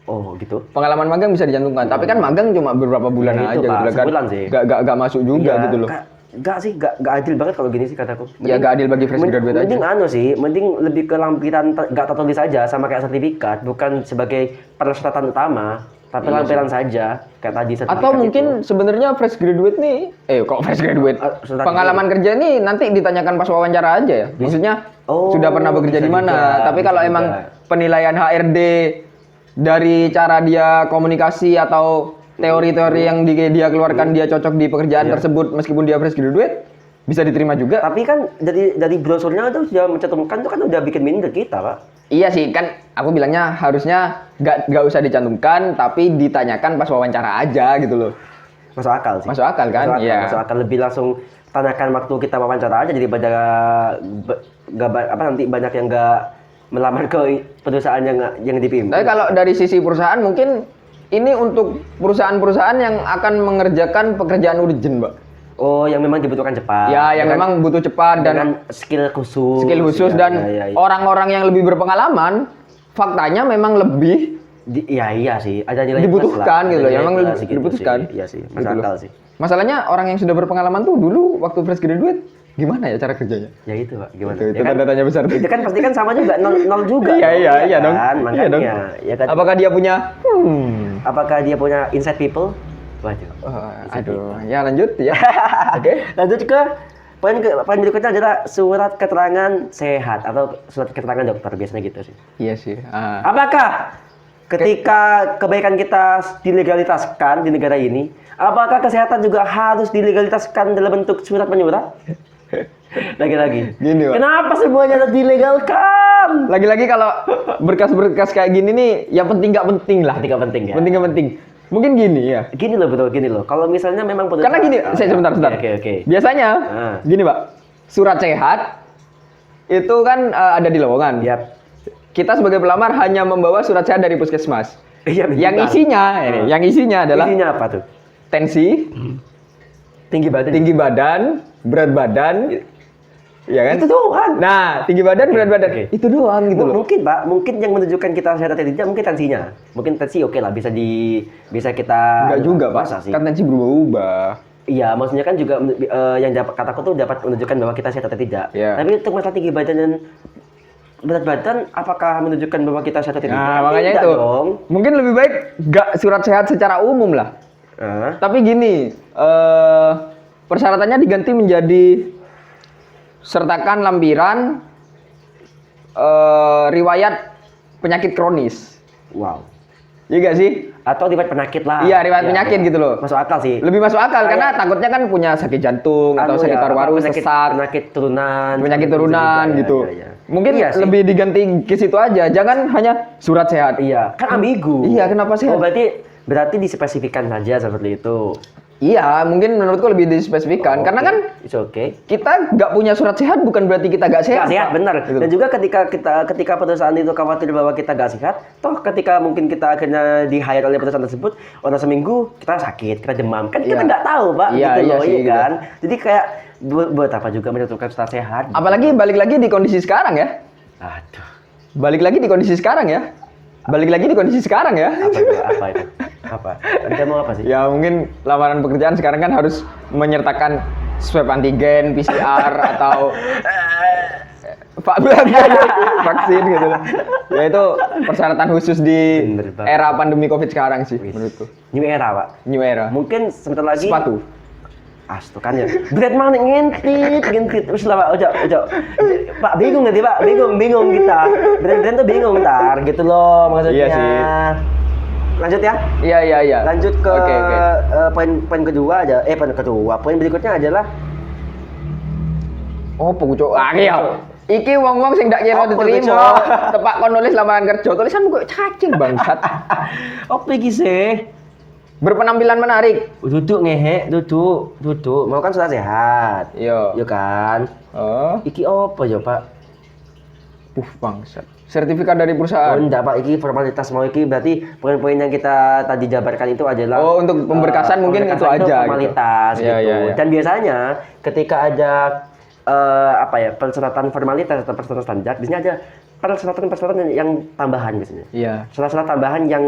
Oh gitu. Pengalaman magang bisa dicantumkan, tapi kan magang cuma beberapa bulan Ya, aja itu, Pak, gitu kan. sebulan sih. Gak masuk juga Iya, gitu loh. Nggak sih, nggak adil banget kalau gini sih kataku. Ya gak adil bagi fresh graduate aja. Mending anu sih, mending lebih ke lampiran nggak tertulis saja sama kayak sertifikat, bukan sebagai persyaratan utama, tapi lampiran saja kayak tadi sertifikat. Atau mungkin sebenarnya fresh graduate nih, kok fresh graduate? Pengalaman kerja nih nanti ditanyakan pas wawancara aja ya. Maksudnya sudah pernah bekerja di mana? Tapi kalau emang penilaian HRD dari cara dia komunikasi atau teori-teori yang dia keluarkan dia cocok di pekerjaan tersebut meskipun dia fresh graduate bisa diterima juga. Tapi kan dari brosurnya itu sudah mencantumkan itu kan udah bikin minder kita, Pak. Iya sih, kan aku bilangnya harusnya nggak usah dicantumkan tapi ditanyakan pas wawancara aja gitu loh. Masuk akal sih. Masuk akal kan? Iya. Masuk akal, lebih langsung tanyakan waktu kita wawancara aja jadi pada nanti banyak yang nggak melamar ke perusahaan yang dipimpin. Tapi kalau dari sisi perusahaan mungkin ini untuk perusahaan-perusahaan yang akan mengerjakan pekerjaan urgent, Mbak. Oh, yang memang dibutuhkan cepat. Ya, yang memang butuh cepat dan skill khusus. Skill khusus ya, dan orang-orang yang lebih berpengalaman faktanya memang lebih iya sih, ada nilai dibutuhkan gitu loh. Yang memang lebih dibutuhkan. Iya sih, masuk akal sih. Masalahnya orang yang sudah berpengalaman tuh dulu waktu fresh graduate gimana ya cara kerjanya? Ya itu, Pak, gimana? Itu tanda tanya besar. Itu kan pasti kan sama juga nol juga. Iya dong. Makanya, iya dong. Ya kan? Apakah dia punya Apakah dia punya inside people? Waduh. Aduh, ya lanjut ya. Oke. Lanjut ke poin berikutnya adalah surat keterangan sehat atau surat keterangan dokter biasanya gitu sih. Iya sih. Apakah ketika kebaikan kita dilegalitaskan di negara ini, apakah kesehatan juga harus dilegalitaskan dalam bentuk surat menyurat? Lagi-lagi. Gini, Pak. Kenapa semuanya harus dilegalkan? Lagi-lagi kalau berkas-berkas kayak gini nih, ya penting nggak penting lah. Penting nggak penting ya. Penting nggak penting. Mungkin gini ya. Gini loh, betul gini loh. Kalau misalnya memang Karena gini, saya sebentar. Oke. Biasanya, gini Pak, surat sehat itu kan ada di lowongan. Yap. Kita sebagai pelamar hanya membawa surat sehat dari puskesmas. Iya, yang isinya adalah isinya apa tuh? tensi, tinggi badan, berat badan, ya kan? Itu doang. Nah, tinggi badan, berat badan, itu doang gitu loh. Mungkin Pak, mungkin yang menunjukkan kita sehat atau tidak mungkin tensinya. Mungkin tensi oke lah, bisa kita. Enggak juga Pak, kan tensi berubah-ubah. Iya, maksudnya kan juga yang kataku tuh dapat menunjukkan bahwa kita sehat atau tidak. Yeah. Tapi untuk masalah tinggi badan dan berat badan, apakah menunjukkan bahwa kita sehat atau tidak? Nah, makanya tidak itu. Dong. Mungkin lebih baik nggak surat sehat secara umum lah. Tapi gini, persyaratannya diganti menjadi sertakan lampiran riwayat penyakit kronis. Wow. Iya gak sih? Atau riwayat penyakit lah. Iya, riwayat penyakit gitu loh. Masuk akal sih. Lebih masuk akal karena takutnya kan punya sakit jantung atau sakit paru-paru, sesak, penyakit turunan gitu. Ya. Mungkin iya lebih diganti ke situ aja. Jangan hanya surat sehat. Iya, kan ambigu. Iya, kenapa sehat? Oh, berarti dispesifikkan saja seperti itu. Iya, mungkin menurutku lebih dispesifikkan. Karena kan it's okay. Kita nggak punya surat sehat bukan berarti kita nggak sehat. Nggak sehat, benar. Gitu. Dan juga ketika perusahaan itu khawatir bahwa kita nggak sehat, toh ketika mungkin kita akhirnya di-hire oleh perusahaan tersebut, orang seminggu kita sakit, kita demam, kan kita nggak tahu, Pak. Iya, gitu iya loh, sih, kan. Jadi kayak buat apa juga menentukan surat sehat. Apalagi balik lagi di kondisi sekarang ya. Aduh. balik lagi di kondisi sekarang ya. Apa itu? Apa? Anda mau apa sih? Ya mungkin lamaran pekerjaan sekarang kan harus menyertakan swab antigen, PCR atau vaksin gitu lah. Ya itu persyaratan khusus di era pandemi Covid sekarang sih menurutku. New era, Pak. New era. Mungkin sebentar lagi Sepatu. Astu kan ya. Berat mana ngentit. Wis lah, Pak. Ojo. Pak bingung nanti, Pak. Bingung kita. Brand tuh bingung ntar gitu loh maksudnya. Iya sih. Lanjut ya. Iya. Lanjut ke Oke. poin kedua aja. Poin kedua. Poin berikutnya adalah Cuk. Iya. Iki wong-wong sing ndak kira diterima, tepak kon nulis lamaran kerja, tulisanmu kok cacing bangsat. apa iki sih? Berpenampilan menarik. Duduk ngehe, duduk. Mau kan sudah sehat. Iya. Iya kan? Oh, Iki apa ya, Pak? bangsat. Sertifikat dari Oh, perusahaan. enggak, Pak. Iki formalitas mau iki berarti poin-poin yang kita tadi jabarkan itu adalah Untuk pemberkasan mungkin itu pemberkasan aja formalitas gitu. gitu. Iya. Dan biasanya ketika ada persyaratan formalitas atau persyaratan standar, biasanya ada persyaratan yang tambahan biasanya. Iya. Syarat-syarat tambahan yang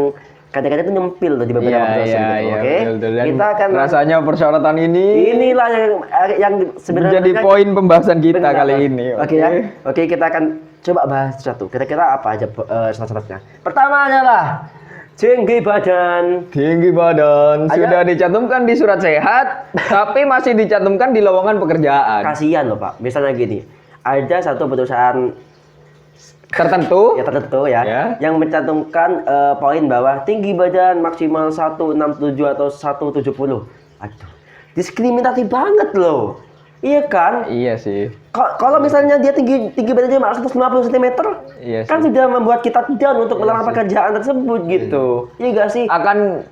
kadang-kadang itu nyempil loh di beberapa proses gitu. Oke. betul. Dan Kita akan rasanya persyaratan ini inilah yang sebenarnya menjadi poin pembahasan kita benar. kali ini. Oke ya. Oke, kita akan coba bahas satu. Kira-kira apa aja syarat-syaratnya? Pertama adalah tinggi badan. Tinggi badan Ayo. sudah dicantumkan di surat sehat, tapi masih dicantumkan di lowongan pekerjaan. Kasihan loh, Pak. Misalnya gini, ada satu perusahaan Tertentu. tertentu ya, Ya. yang mencantumkan poin bahwa tinggi badan maksimal 167 atau 170. Aduh, diskriminatif banget loh. Iya kan? Iya sih. Kalau misalnya dia tinggi badannya 150 cm, Iya kan sih. sudah membuat kita down untuk melamar pekerjaan tersebut gitu. Iya gak sih? Akan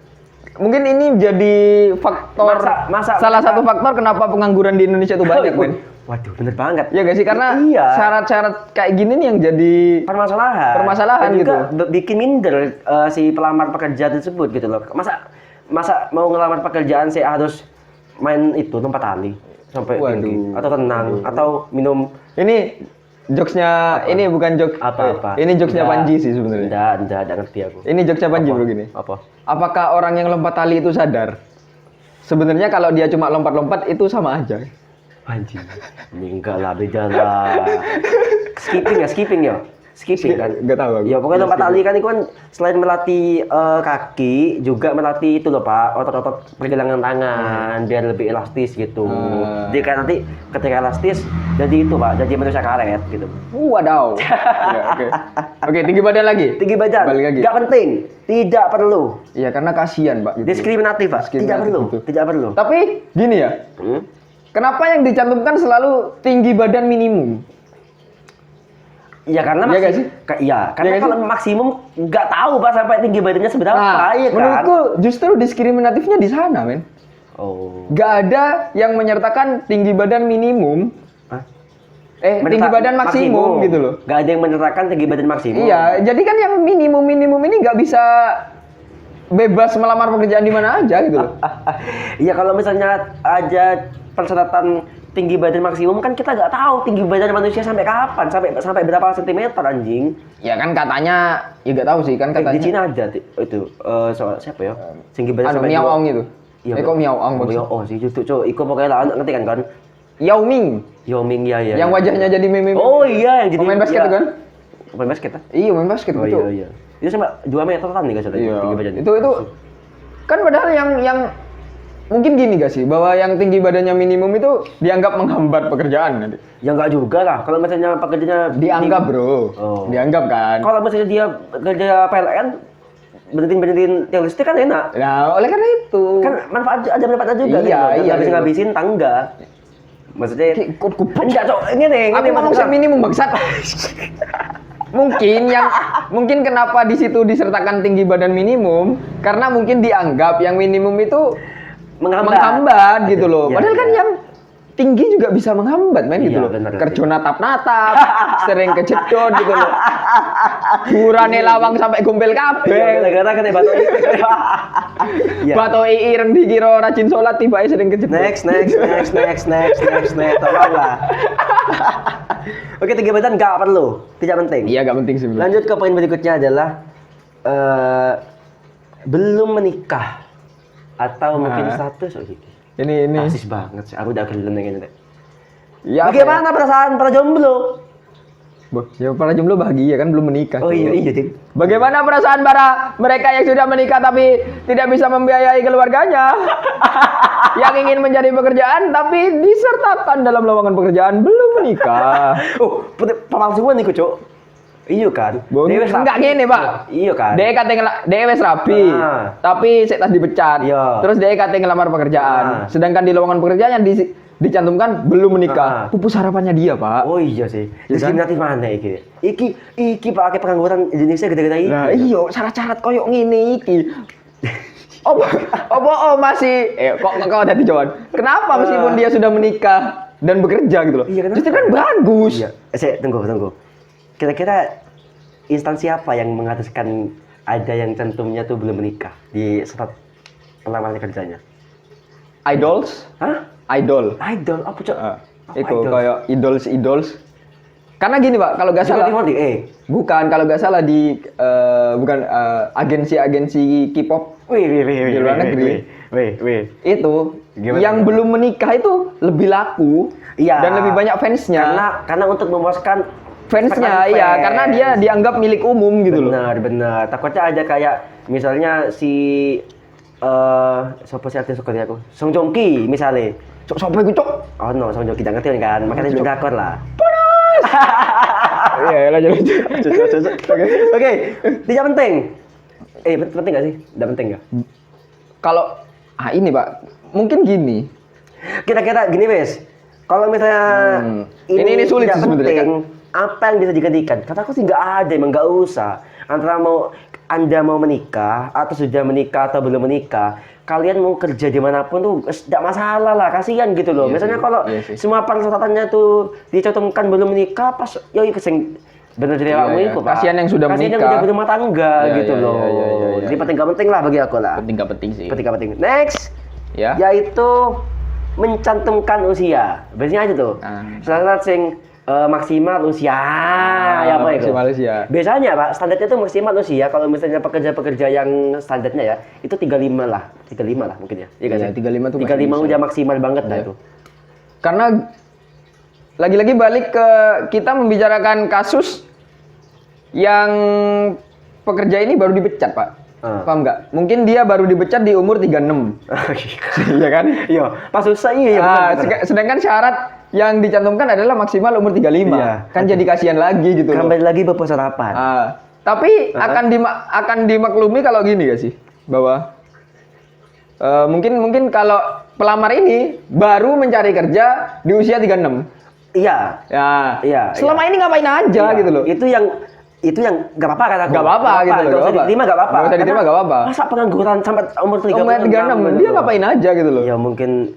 mungkin ini jadi faktor Masa salah mereka- satu faktor kenapa pengangguran di Indonesia itu banyak, men. Waduh, bener banget. Ya gak sih, karena Iya. syarat-syarat kayak gini nih yang jadi Dan permasalahan juga gitu. bikin minder si pelamar pekerja tersebut gitu loh. Masa mau ngelamar pekerjaan saya harus main itu lompat tali sampai Waduh. tinggi atau tenang atau minum Ini jokesnya, ini bukan jok apa-apa. Ini jokesnya Enggak. Panji sih sebenarnya. Enggak ngerti aku. Ini jokesnya Panji Apa? bro gini. Apa? Apakah orang yang lompat tali itu sadar? Sebenarnya kalau dia cuma lompat-lompat itu sama aja. Anjing. Enggak lah, beda lah. Skipping ya. Skipping kan? Nggak tahu aku. Ya pokoknya lompat tali kan itu kan selain melatih kaki juga melatih itu loh Pak, otot-otot pergelangan tangan biar lebih elastis gitu. Jadi kan nanti ketika elastis jadi itu Pak, jadi manusia karet gitu. Wadaw. Ya, oke. Oke, tinggi badan lagi. Tinggi badan. Balik lagi. Nggak penting, tidak perlu. Iya, karena kasihan, Pak. Gitu. Diskriminatif Pak, tidak Diskriminatif perlu, gitu. tidak perlu. Tapi gini ya, kenapa yang dicantumkan selalu tinggi badan minimum? Iya karena Iya nggak sih? Iya, Iya karena nggak kalau maksimum nggak tahu Pak sampai tinggi badannya seberapa, Nah, ya kan? menurutku justru diskriminatifnya di sana, men. Oh. Gak ada yang menyertakan tinggi badan minimum. Hah? Tinggi badan maksimum gitu loh. Gak ada yang menerapkan tinggi badan maksimum. Iya, jadi kan yang minimum ini nggak bisa bebas melamar pekerjaan di mana aja gitu loh. Iya kalau misalnya ada persyaratan tinggi badan maksimum kan kita nggak tahu tinggi badan manusia sampai kapan, sampai berapa sentimeter anjing. Ya kan katanya, ya nggak tahu sih kan Di katanya. Cina ada itu soal siapa ya? Tinggi badan sampai Miao Ong itu. Iya, Kok Miao Ong Miao Ong sih itu cok. Iku pokoknya lah ngerti kan? Yao Ming, Yao Ming ya. yang wajahnya jadi meme. Oh iya yang jadi pemain basket iya. itu kan? Pemain basket ah? Iya, main basket Oh betul. iya. Itu sampai 2 meteran nih guys Iya. tinggi badannya. Itu kan padahal yang mungkin gini gak sih, bahwa yang tinggi badannya minimum itu dianggap menghambat pekerjaan nanti. Ya enggak juga lah. Kalau misalnya pekerjaannya Dianggap bro, Oh. dianggap kan. Kalau misalnya dia kerja PLN berhentiin yang listrik kan enak. Nah, oleh karena itu Kan ada manfaatnya juga. Iya, iya, Ngabisin tangga. Maksudnya Kok enggak, Cok. Ini nih, aku ngomong maksudnya. minimum bangsat. mungkin kenapa di situ disertakan tinggi badan minimum karena mungkin dianggap yang minimum itu menghambat gitu loh. Iya, Padahal kan iya. yang tinggi juga bisa menghambat gitu Iya, loh. bener, Kerja natap-natap, sering kejedot gitu loh. Burane lawang sampai gombel kabeh. Gara-gara kena batu itu. Iya. Bato ireng dikira rajin sholat tiba sering kejedot. Next. Tolonglah. Oke, tinggi badan nggak perlu, tidak penting. Iya, gak penting sih. Lanjut ke poin berikutnya adalah belum menikah atau mungkin status. Ini. Rasis banget sih, aku udah kelihatan dengan itu. Ya, Bagaimana perasaan para jomblo? Ya para jomblo bahagia kan belum menikah. Oh iya, Din. Bagaimana perasaan para mereka yang sudah menikah tapi tidak bisa membiayai keluarganya? Yang ingin mencari pekerjaan tapi disertakan dalam lowongan pekerjaan belum menikah. Oh, paham semua nih, Cuk. Iya kan? Enggak gini, Pak. Iya kan? Dia katanya dia wis rapi, tapi sik tas dipecat. Iya. Terus dia katanya ngelamar pekerjaan. Sedangkan di lowongan pekerjaan yang dicantumkan belum menikah. Pupus harapannya dia, Pak. Oh iya sih. Ya kan? Diskriminatif mana iki? Iki pakai pengangguran Indonesia gede-gede iki. Nah, iya, syarat-syarat koyo ngene iki. Oh, masih kok tadi jawaban. Kenapa meskipun dia sudah menikah dan bekerja gitu loh? Iya, kenapa? Justru kan bagus. Iya. Tunggu. Kira-kira instansi apa yang mengharuskan ada yang cantumnya tuh belum menikah di surat pelamar kerjanya? Idols? Hah? Idol. Idol apa, Cok? Itu kayak idols. Karena gini, Pak, kalau nggak salah bukan kalau nggak salah di agensi K-pop di luar negeri. Itu Gimana? yang belum menikah itu lebih laku dan lebih banyak fansnya. Karena untuk memuaskan Fansnya, iya, karena dia dianggap milik umum gitu loh. Benar. Takutnya ada kayak misalnya si siapa sih artis Korea aku? Song Joong Ki misalnya. Sampai gue cok. Oh no, Song Joong Ki tidak ngerti kan? Makanya dia drakor lah. Iya, lanjut. Oke, tidak penting. Penting nggak sih? Tidak penting nggak? Kalau ini Pak, mungkin gini. Kira-kira gini wes. Kalau misalnya ini sulit tidak sih sebenarnya, penting, apa yang bisa digantikan? Kataku sih nggak ada, emang nggak usah. Antara Anda mau menikah atau sudah menikah atau belum menikah, kalian mau kerja dimanapun tuh tidak masalah lah, kasihan gitu loh. Misalnya kalau semua persyaratannya tuh dicantumkan belum menikah, pas keseng bener jadi awakmu itu, Pak. Kasihan yang sudah menikah. Kasihan yang udah berumah tangga gitu loh. Jadi penting gak penting lah bagi aku lah. Penting gak penting sih. Penting gak penting. Next, ya. Yaitu mencantumkan usia. Biasanya aja tuh. Syarat sing maksimal usia. Ya apa itu? Maksimal usia. Biasanya Pak, standarnya tuh maksimal usia. Kalau misalnya pekerja-pekerja yang standarnya ya, itu 35 lah. 35 lah mungkin ya. Iya kan? Ya, 35 tuh 35 udah maksimal banget dah itu. Karena lagi-lagi balik ke kita membicarakan kasus yang pekerja ini baru dipecat, Pak. Paham nggak? Mungkin dia baru dipecat di umur 36. Iya kan? Iya, pas susah iya. Sedangkan syarat yang dicantumkan adalah maksimal umur 35. Iya, kan jadi kasihan lagi gitu. Kembali lagi bapak sarapan. Tapi akan dimaklumi kalau gini gak sih? Bahwa mungkin kalau pelamar ini baru mencari kerja di usia 36. Iya. Iya. Selama ini ngapain aja gitu loh. Itu yang nggak apa-apa kan aku. Nggak apa-apa gitu loh. Nggak usah diterima nggak apa-apa. Nggak usah diterima nggak apa-apa. Masa pengangguran sampai umur 36? Dia ngapain aja gitu loh. Ya mungkin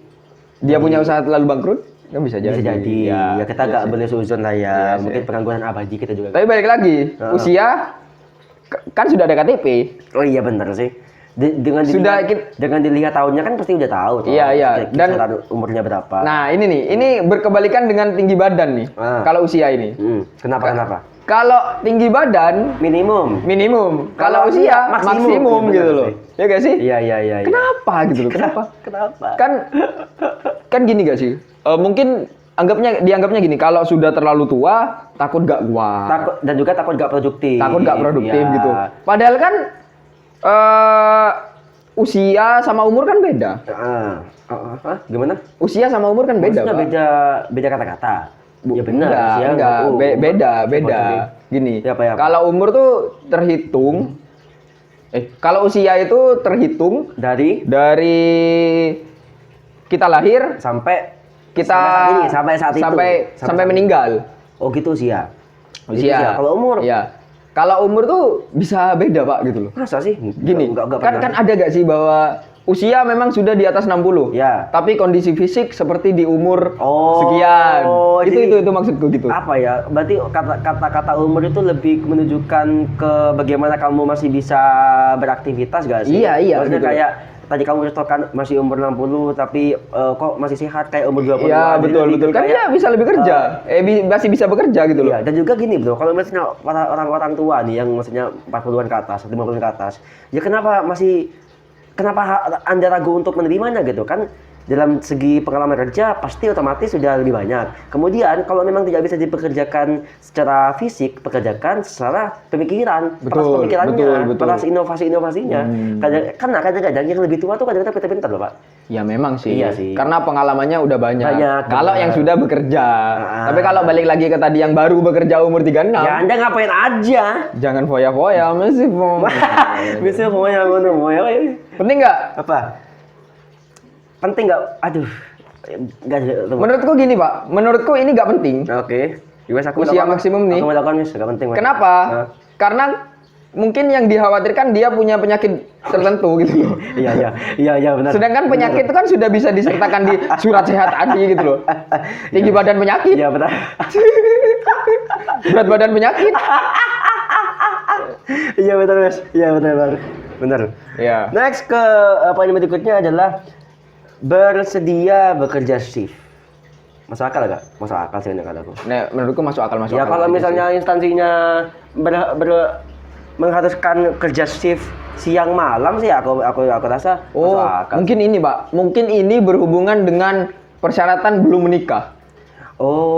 dia punya usaha lalu bangkrut. Kan bisa jadi. Ya kita nggak boleh suzon lah ya. Mungkin pengangguran abadi kita juga. Tapi balik lagi, usia kan sudah ada KTP. Oh iya benar sih. Dengan dilihat tahunnya kan pasti udah tahu. Iya. Dan umurnya berapa. Nah ini berkebalikan dengan tinggi badan nih. Kalau usia ini. Kenapa? Kalau tinggi badan minimum. Kalau usia maksimum gitu loh. Ya gak sih? Iya. Kenapa gitu loh? Kenapa? Kan gini gak sih? Mungkin dianggapnya gini, kalau sudah terlalu tua takut gak kuat. Dan juga takut gak produktif. Gitu. Padahal kan usia sama umur kan beda. Gimana? Usia sama umur kan beda. Beda kata-kata. Ya benar. Beda. Gini. Apa? Kalau umur tuh terhitung. Kalau usia itu terhitung dari kita lahir sampai saat ini. Sampai meninggal. Oh gitu usia. Kalau umur? Iya. Kalau umur tuh bisa beda, Pak, gitu loh. Masa sih? Gini, kan ada gak sih bahwa usia memang sudah di atas 60. Ya. Tapi kondisi fisik seperti di umur Oh, sekian. jadi Itu maksudku gitu. Apa ya? Berarti kata-kata umur itu lebih menunjukkan ke bagaimana kamu masih bisa beraktivitas gak sih? Iya, Maksudnya betul. kayak tadi kamu contohkan masih umur 60 tapi kok masih sehat kayak umur 20. Iya, betul. Kan dia bisa lebih kerja. Masih bisa bekerja gitu loh. Iya, dan juga gini bro, kalau misalnya para orang-orang tua nih yang maksudnya 40-an ke atas, 50-an ke atas, ya kenapa Anda ragu untuk menerimanya gitu kan? Dalam segi pengalaman kerja pasti otomatis sudah lebih banyak. Kemudian kalau memang tidak bisa dipekerjakan secara fisik, pekerjakan secara pemikiran, peras pemikirannya, betul. peras inovasi-inovasinya. Karena kadang-kadang yang lebih tua tuh kadang-kadang pintar-pintar loh Pak. Ya memang sih. Iya sih. Karena pengalamannya udah banyak. Kalau benar. yang sudah bekerja. Tapi kalau balik lagi ke tadi yang baru bekerja umur 36. Ya Anda ngapain aja? Jangan foya-foya masih. Bisa semuanya moya. Penting nggak? Apa? Penting nggak? Aduh, nggak. Menurutku gini Pak, menurutku ini nggak penting. Oke. Yowes, aku Usia maksimum nih. Aku melakukan Mas, nggak penting. Mas. Kenapa? Karena mungkin yang dikhawatirkan dia punya penyakit tertentu gitu loh. Iya benar. Sedangkan penyakit itu kan sudah bisa disertakan di surat sehat tadi gitu loh. Tinggi badan penyakit. Iya benar. Berat badan penyakit. Iya benar Mas. Iya benar. Iya. Next ke poin berikutnya adalah bersedia bekerja shift. Masuk akal gak? Masuk akal sih kalau aku. Nah, menurutku masuk akal. Ya kalau misalnya instansinya mengharuskan kerja shift siang malam sih aku rasa masuk akal. Mungkin ini Pak, mungkin ini berhubungan dengan persyaratan belum menikah.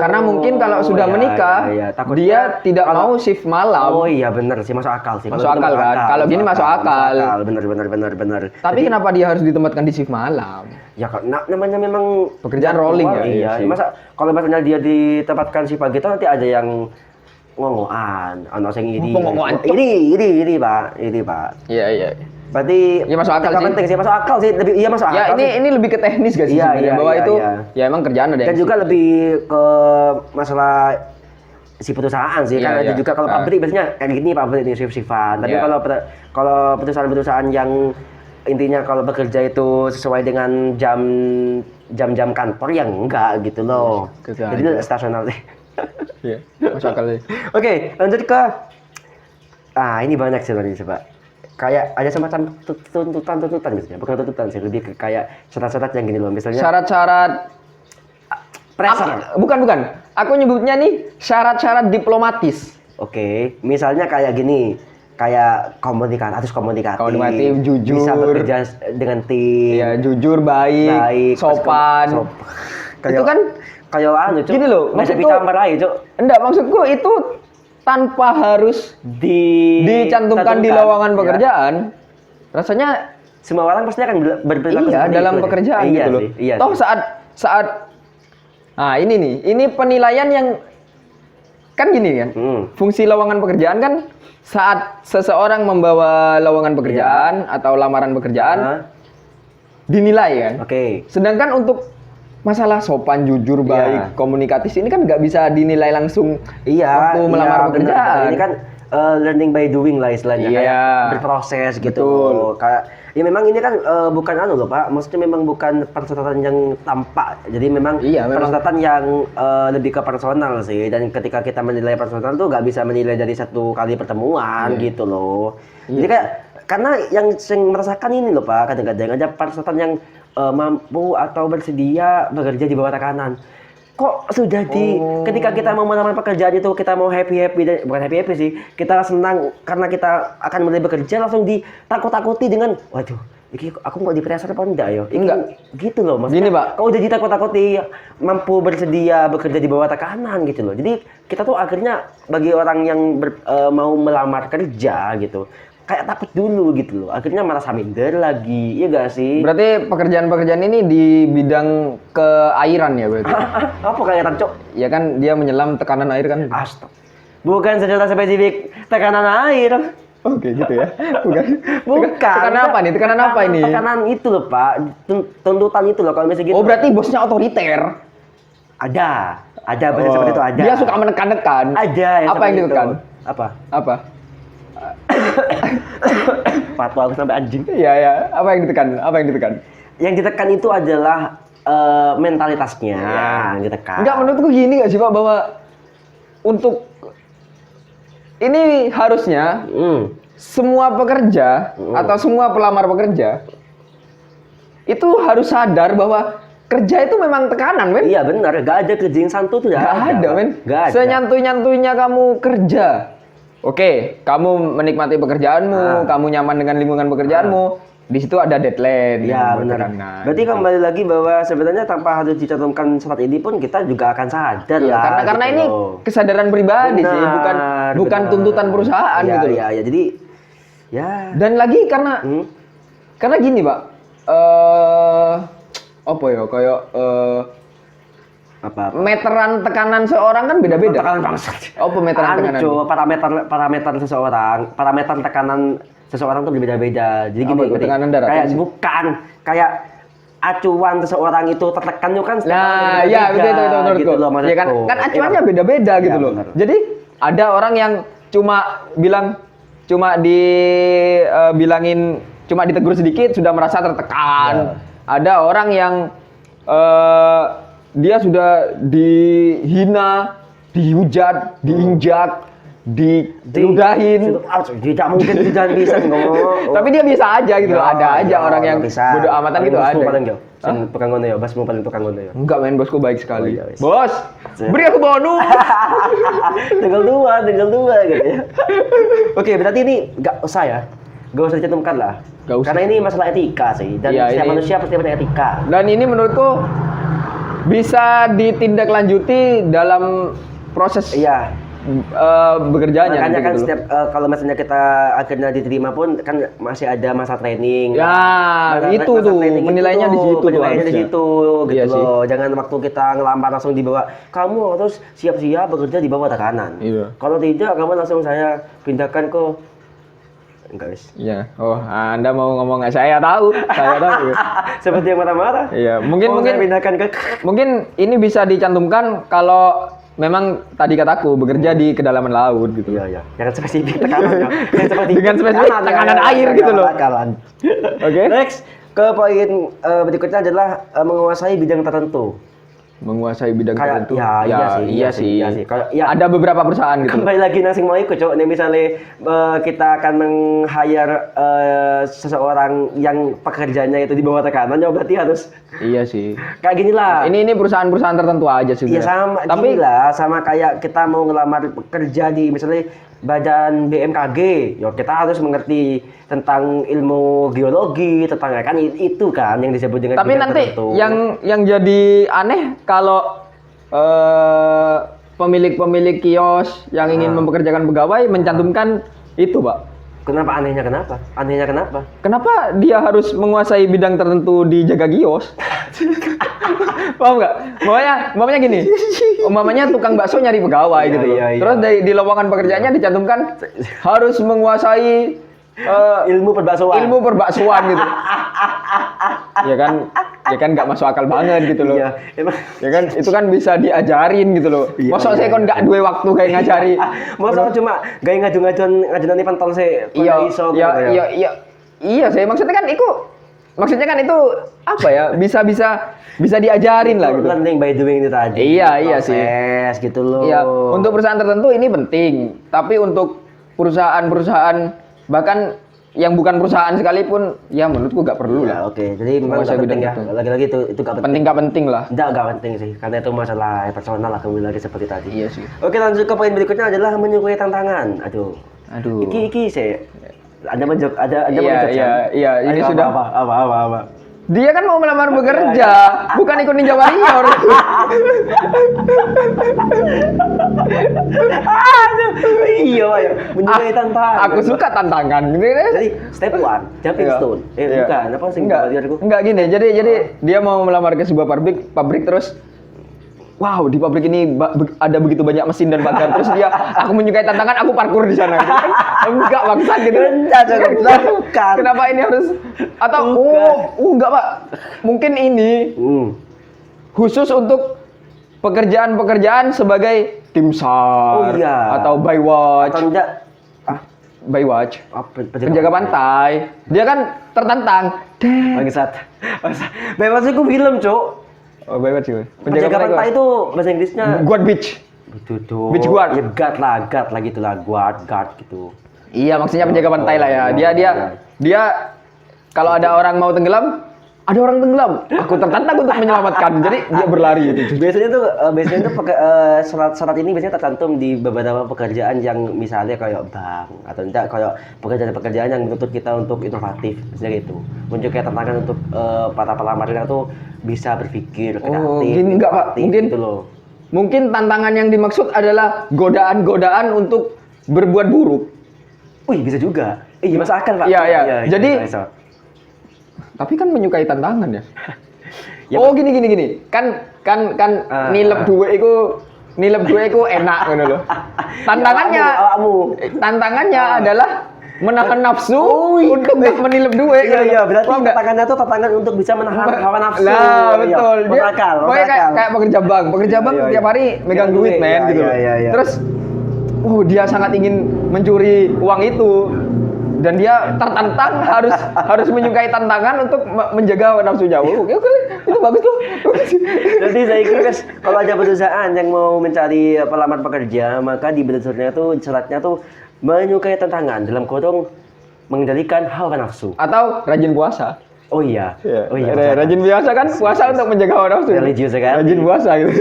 Karena mungkin kalau sudah menikah, dia tidak mau shift malam. Oh iya benar sih, masuk akal sih. Masuk akal kan? Kalau gini masuk akal. Benar. Tapi kenapa dia harus ditempatkan di shift malam? Ya namanya memang pekerjaan rolling ya. Iya. Masa kalau misalnya dia ditempatkan shift pagi itu nanti ada yang ngongoan, ono sing ini. Ini Pak. Iya. Berarti ya masuk akal sih. Penting sih, masuk akal sih. Lebih masuk akal. Ya ini lebih ke teknis gak sih sebenarnya bahwa itu ya emang kerjaan ada. Dan juga lebih ke masalah si perusahaan sih kan ada juga kalau pabrik biasanya kayak gini pabrik ini shift-shiftan. Tapi kalau perusahaan yang intinya kalau bekerja itu sesuai dengan jam kantor yang enggak gitu loh. Jadi stasional sih. Iya, masuk akal sih. Oke, lanjut ke ini banyak sih tadi coba. Kayak ada semacam tuntutan misalnya, bukan tuntutan sih, lebih ke kayak syarat-syarat yang gini loh, misalnya syarat-syarat pressure. Bukan. Aku nyebutnya nih syarat-syarat diplomatis. Oke, misalnya kayak gini, kayak komunikatif, jujur, bisa bekerja dengan tim, ya jujur, baik, sopan. Itu kan kayak gini loh, maksudku bisa meraih, Cuk. Enggak, maksudku itu tanpa harus dicantumkan di lowongan pekerjaan. Rasanya semua orang pasti akan berperilaku dalam pekerjaan gitu loh. Toh saat ini penilaian yang kan gini kan. Fungsi lowongan pekerjaan kan saat seseorang membawa lowongan pekerjaan atau lamaran pekerjaan dinilai kan. Oke. Sedangkan untuk masalah sopan, jujur, baik, komunikatif ini kan nggak bisa dinilai langsung waktu melamar pekerjaan. Ini kan learning by doing lah istilahnya, kayak berproses gitu. Kayak ya memang ini kan bukan loh Pak, maksudnya memang bukan pencatatan yang tampak. Jadi memang pencatatan yang lebih ke personal sih. Dan ketika kita menilai personal tuh nggak bisa menilai dari satu kali pertemuan gitu loh. Jadi kayak karena yang merasakan ini loh Pak, kadang-kadang ada pencatatan yang mampu atau bersedia bekerja di bawah tekanan. Kok sudah ketika kita mau melamar pekerjaan itu kita mau happy bukan happy sih, kita senang karena kita akan mulai bekerja langsung ditakut-takuti dengan waduh, iki aku mau di pressure apa enggak ya? Enggak gitu loh Mas. Gini Pak, kok udah ditakut-takuti mampu bersedia bekerja di bawah tekanan gitu loh. Jadi kita tuh akhirnya bagi orang yang mau melamar kerja gitu kayak takut dulu gitu loh, akhirnya merasa minder lagi, iya gak sih? Berarti pekerjaan-pekerjaan ini di bidang keairan ya berarti? Apa keairan, Cok? Ya kan dia menyelam tekanan air kan? Astaga. Bukan secara spesifik tekanan air. Oke gitu ya? Bukan. Tekanan apa nih? Tekanan apa ini? Tekanan itu loh Pak, tuntutan itu loh kalau misalnya gitu. Oh berarti bosnya otoriter? Ada bahasa seperti itu ada. Dia suka menekan-nekan? Ada. Apa yang ditekan? Apa? Fatwa aku sampai anjing. Iya ya. Apa yang ditekan? Yang ditekan itu adalah mentalitasnya yang ditekan. Enggak, menurutku gini nggak sih Pak, bahwa untuk ini harusnya semua pekerja atau semua pelamar pekerja itu harus sadar bahwa kerja itu memang tekanan, men. Iya benar, gak ada kerja yang santu tuh Gak ada, men. Gak ada. Senyantuy-nyantuinya kamu kerja. Oke, kamu menikmati pekerjaanmu, kamu nyaman dengan lingkungan pekerjaanmu. Di situ ada deadline. Iya benar. Berarti kembali lagi bahwa sebenarnya tanpa harus dicantumkan surat ini pun kita juga akan sadar ya, lah. Karena gitu ini kesadaran pribadi sih, bukan tuntutan perusahaan ya, gitu. Iya, ya. Jadi ya. Dan lagi karena gini, Pak. Apa ya, kayak apa? Meteran tekanan seorang kan beda-beda. Tekanan bangsat. Apa meteran tekanan? Parameter seseorang, parameter tekanan seseorang tuh berbeda-beda. Jadi gini, tekanan darah. Kayak bukan kayak acuan seseorang itu tertekan itu kan. Nah, iya betul menurutku. Gitu loh, ya kan acuannya beda-beda gitu loh. Bener. Jadi ada orang yang cuma ditegur sedikit sudah merasa tertekan. Ada orang yang dia sudah dihina, dihujat, diinjak, diludahin. Tidak mungkin tidak bisa ngomong. Tapi dia bisa aja gitu loh. Ada aja orang yang bodo amatan gitu ada. Pegang ngono ya, bosmu paling tukang ngono ya. Enggak, men, bosku baik sekali. Oh, iya, Bos, beri aku bonus. tinggal dua gitu ya. Oke, berarti ini nggak usah ya. Nggak usah dicantumkan lah. Gak usah. Karena ini masalah etika sih. Dan setiap manusia pasti punya etika. Dan ini menurutku bisa ditindaklanjuti dalam proses bekerjanya. Makanya kan gitu setiap kalau misalnya kita akhirnya diterima pun kan masih ada masa training. Ya, itu tuh penilaiannya di situ. Penilaiannya di situ gitu iya loh. Jangan waktu kita ngelamar langsung dibawa. Kamu harus siap-siap bekerja di bawah tekanan. Iya. Kalau tidak, kamu langsung saya pindahkan ke enggak wis. Iya. Oh, Anda mau ngomong nggak? Saya tahu. Seperti yang marah-marah. Iya, mungkin pindahkan ke mungkin ini bisa dicantumkan kalau memang tadi kataku bekerja di kedalaman laut gitu. Iya. Jangan spesifik tekanan. Dengan spesifik tekanan air gitu loh. Oke. Next, ke poin berikutnya adalah menguasai bidang tertentu. Menguasai bidang tertentu. Iya sih. Kalau ada beberapa perusahaan gitu. Kembali lagi nang sing mau ikut, Cok. Nih misalnya kita akan meng-hire seseorang yang pekerjaannya itu di bawah tekanan, ya berarti harus. Iya sih. Kayak gini lah. Ini perusahaan-perusahaan tertentu aja sih. Iya sama. Tapi sama kayak kita mau ngelamar kerja di misalnya badan BMKG, ya kita harus mengerti tentang ilmu geologi, tentang kan itu kan yang disebut dengan. Tapi nanti tertentu. yang jadi aneh kalau pemilik kios yang ingin mempekerjakan pegawai mencantumkan itu, Pak. Kenapa anehnya kenapa? Kenapa dia harus menguasai bidang tertentu di jaga kios? Paham nggak? Umpamanya gini, tukang bakso nyari pegawai gitu loh. Iya. Terus di lowongan pekerjaannya dicantumkan harus menguasai ilmu perbaksoan gitu. Ya kan nggak masuk akal banget gitu loh. Iya, emang. Ya kan itu kan bisa diajarin gitu loh. Masa saya kon nggak duwe waktu kayak ngajari. Masa cuma gawe ngaju-ngajuan pentol saya iso. Iya, saya maksudnya kan itu apa ya? Bisa diajarin lah gitu. Learning by doing itu tadi. Iya sih. Gitu loh. Iya, untuk perusahaan tertentu ini penting, tapi untuk perusahaan bahkan yang bukan perusahaan sekalipun, ya menurutku nggak perlu lah. Oke, jadi memang nggak penting ya. Lagi-lagi itu nggak penting. Nggak penting lah. Nggak penting sih, karena itu masalah personal lah kembali lagi seperti tadi. Iya sih. Oke, lanjut ke poin berikutnya adalah menyukai tantangan. Aduh. Iki saya. Ada menjawab. Iya. Ini sudah apa. Dia kan mau melamar bekerja, bukan ikut Ninja Warrior. Aduh, iya, menyukai tantangan. Aku suka tantangan. Jadi step 1, jumping stone. Bukan, apa sih? Enggak gini. Jadi dia mau melamar ke sebuah pabrik terus. Wow, di pabrik ini ada begitu banyak mesin dan pagar. Terus aku menyukai tantangan, aku parkur di sana. Gitu kan? Enggak maksud gitu. Bukan. Kenapa ini harus? Atau enggak Pak. Mungkin ini khusus untuk pekerjaan-pekerjaan sebagai tim SAR atau Baywatch. Atau enggak? Baywatch. Apa, Penjaga pantai. Dia kan tertantang. Bangsat. Baywatch itu film, Cuk. Oh, Baywatch sih. Penjaga pantai itu bahasa Inggrisnya Guard Beach. Betul. Beach guard. Ya, guard lah gitu lah, guard gitu. Iya, maksudnya penjaga pantai lah ya. Dia kalau ada orang mau tenggelam, ada orang tenggelam. Aku tertantang untuk menyelamatkan. Jadi dia berlari gitu. Biasanya tuh syarat ini biasanya tercantum di beberapa pekerjaan yang misalnya kayak bank atau enggak kayak pekerjaan-pekerjaan yang menuntut kita untuk inovatif, misalnya gitu. Muncul kayak tantangan untuk para pelamarnya tuh bisa berpikir kreatif. Oh, mungkin enggak, Pak. Mungkin gitu loh. Mungkin tantangan yang dimaksud adalah godaan-godaan untuk berbuat buruk. Wih, bisa juga. Iya, masuk akal, Pak. Iya. Jadi bisa. Tapi kan menyukai tantangan ya. Ya, oh gini. Kan nilep duit iku enak ngono loh. Tantangannya adalah menahan nafsu untuk nggak menilep duit. Iya, berarti tantangannya tuh tantangan untuk bisa menahan hawa nafsu. Lah, betul. Dia akal. Kayak pekerja bank tiap hari megang duit, men gitu loh. Terus dia sangat ingin mencuri uang itu. Dan dia tertantang harus menyukai tantangan untuk menjaga nafsunya. Oke, itu bagus tuh. Jadi saya kira kalau ada perusahaan yang mau mencari pelamar pekerja, maka di brosurnya tuh syaratnya tuh menyukai tantangan dalam kurung mengendalikan hawa nafsu atau rajin puasa. Oh iya. Oh iya. Rajin puasa kan puasa untuk menjaga hawa nafsu. Religius kan? Rajin puasa gitu.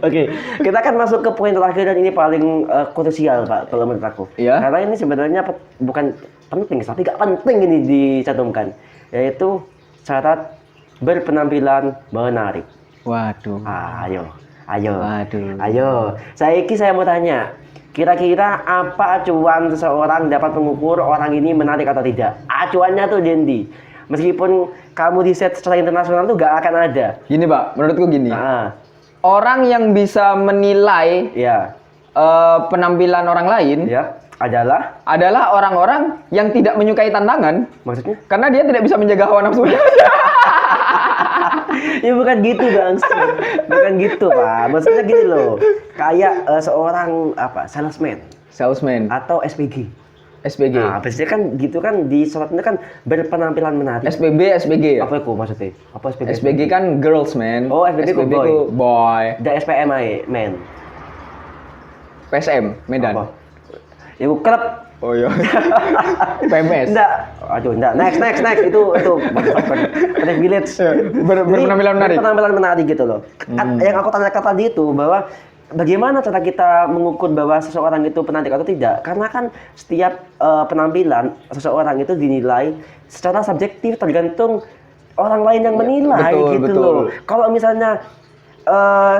Oke, kita akan masuk ke poin terakhir dan ini paling krusial, Pak, kalau menurut aku. Iya. Karena ini sebenarnya bukan penting, tapi gak penting ini dicantumkan, yaitu syarat berpenampilan menarik. Waduh. Ayo. Saya mau tanya, kira-kira apa acuan seseorang dapat mengukur orang ini menarik atau tidak? Acuannya tuh Dendi. Meskipun kamu riset secara internasional tuh gak akan ada. Gini, Pak, menurutku gini. Orang yang bisa menilai penampilan orang lain adalah orang-orang yang tidak menyukai tantangan. Maksudnya? Karena dia tidak bisa menjaga hawa nafsunya. Ya bukan gitu, Bang. Bukan gitu, Pak. Maksudnya gini loh. Kayak seorang salesman atau SPG. Nah, biasanya kan gitu kan di syaratnya kan berpenampilan menarik. SPG ya? Apa itu maksudnya? Apa SPG? SPG kan girls, man. Oh, SPG ku boy. Da SPM aja, man. PSM, Medan. Apa? Ya klub. Oh iya. PMS. Enggak. Next. Itu privilege. Berpenampilan menarik. Berpenampilan menarik gitu loh. Yang aku tanyakan tadi itu bahwa bagaimana cara kita mengukur bahwa seseorang itu penarik atau tidak? Karena kan setiap penampilan seseorang itu dinilai secara subjektif tergantung orang lain yang menilai gitu loh. Kalau misalnya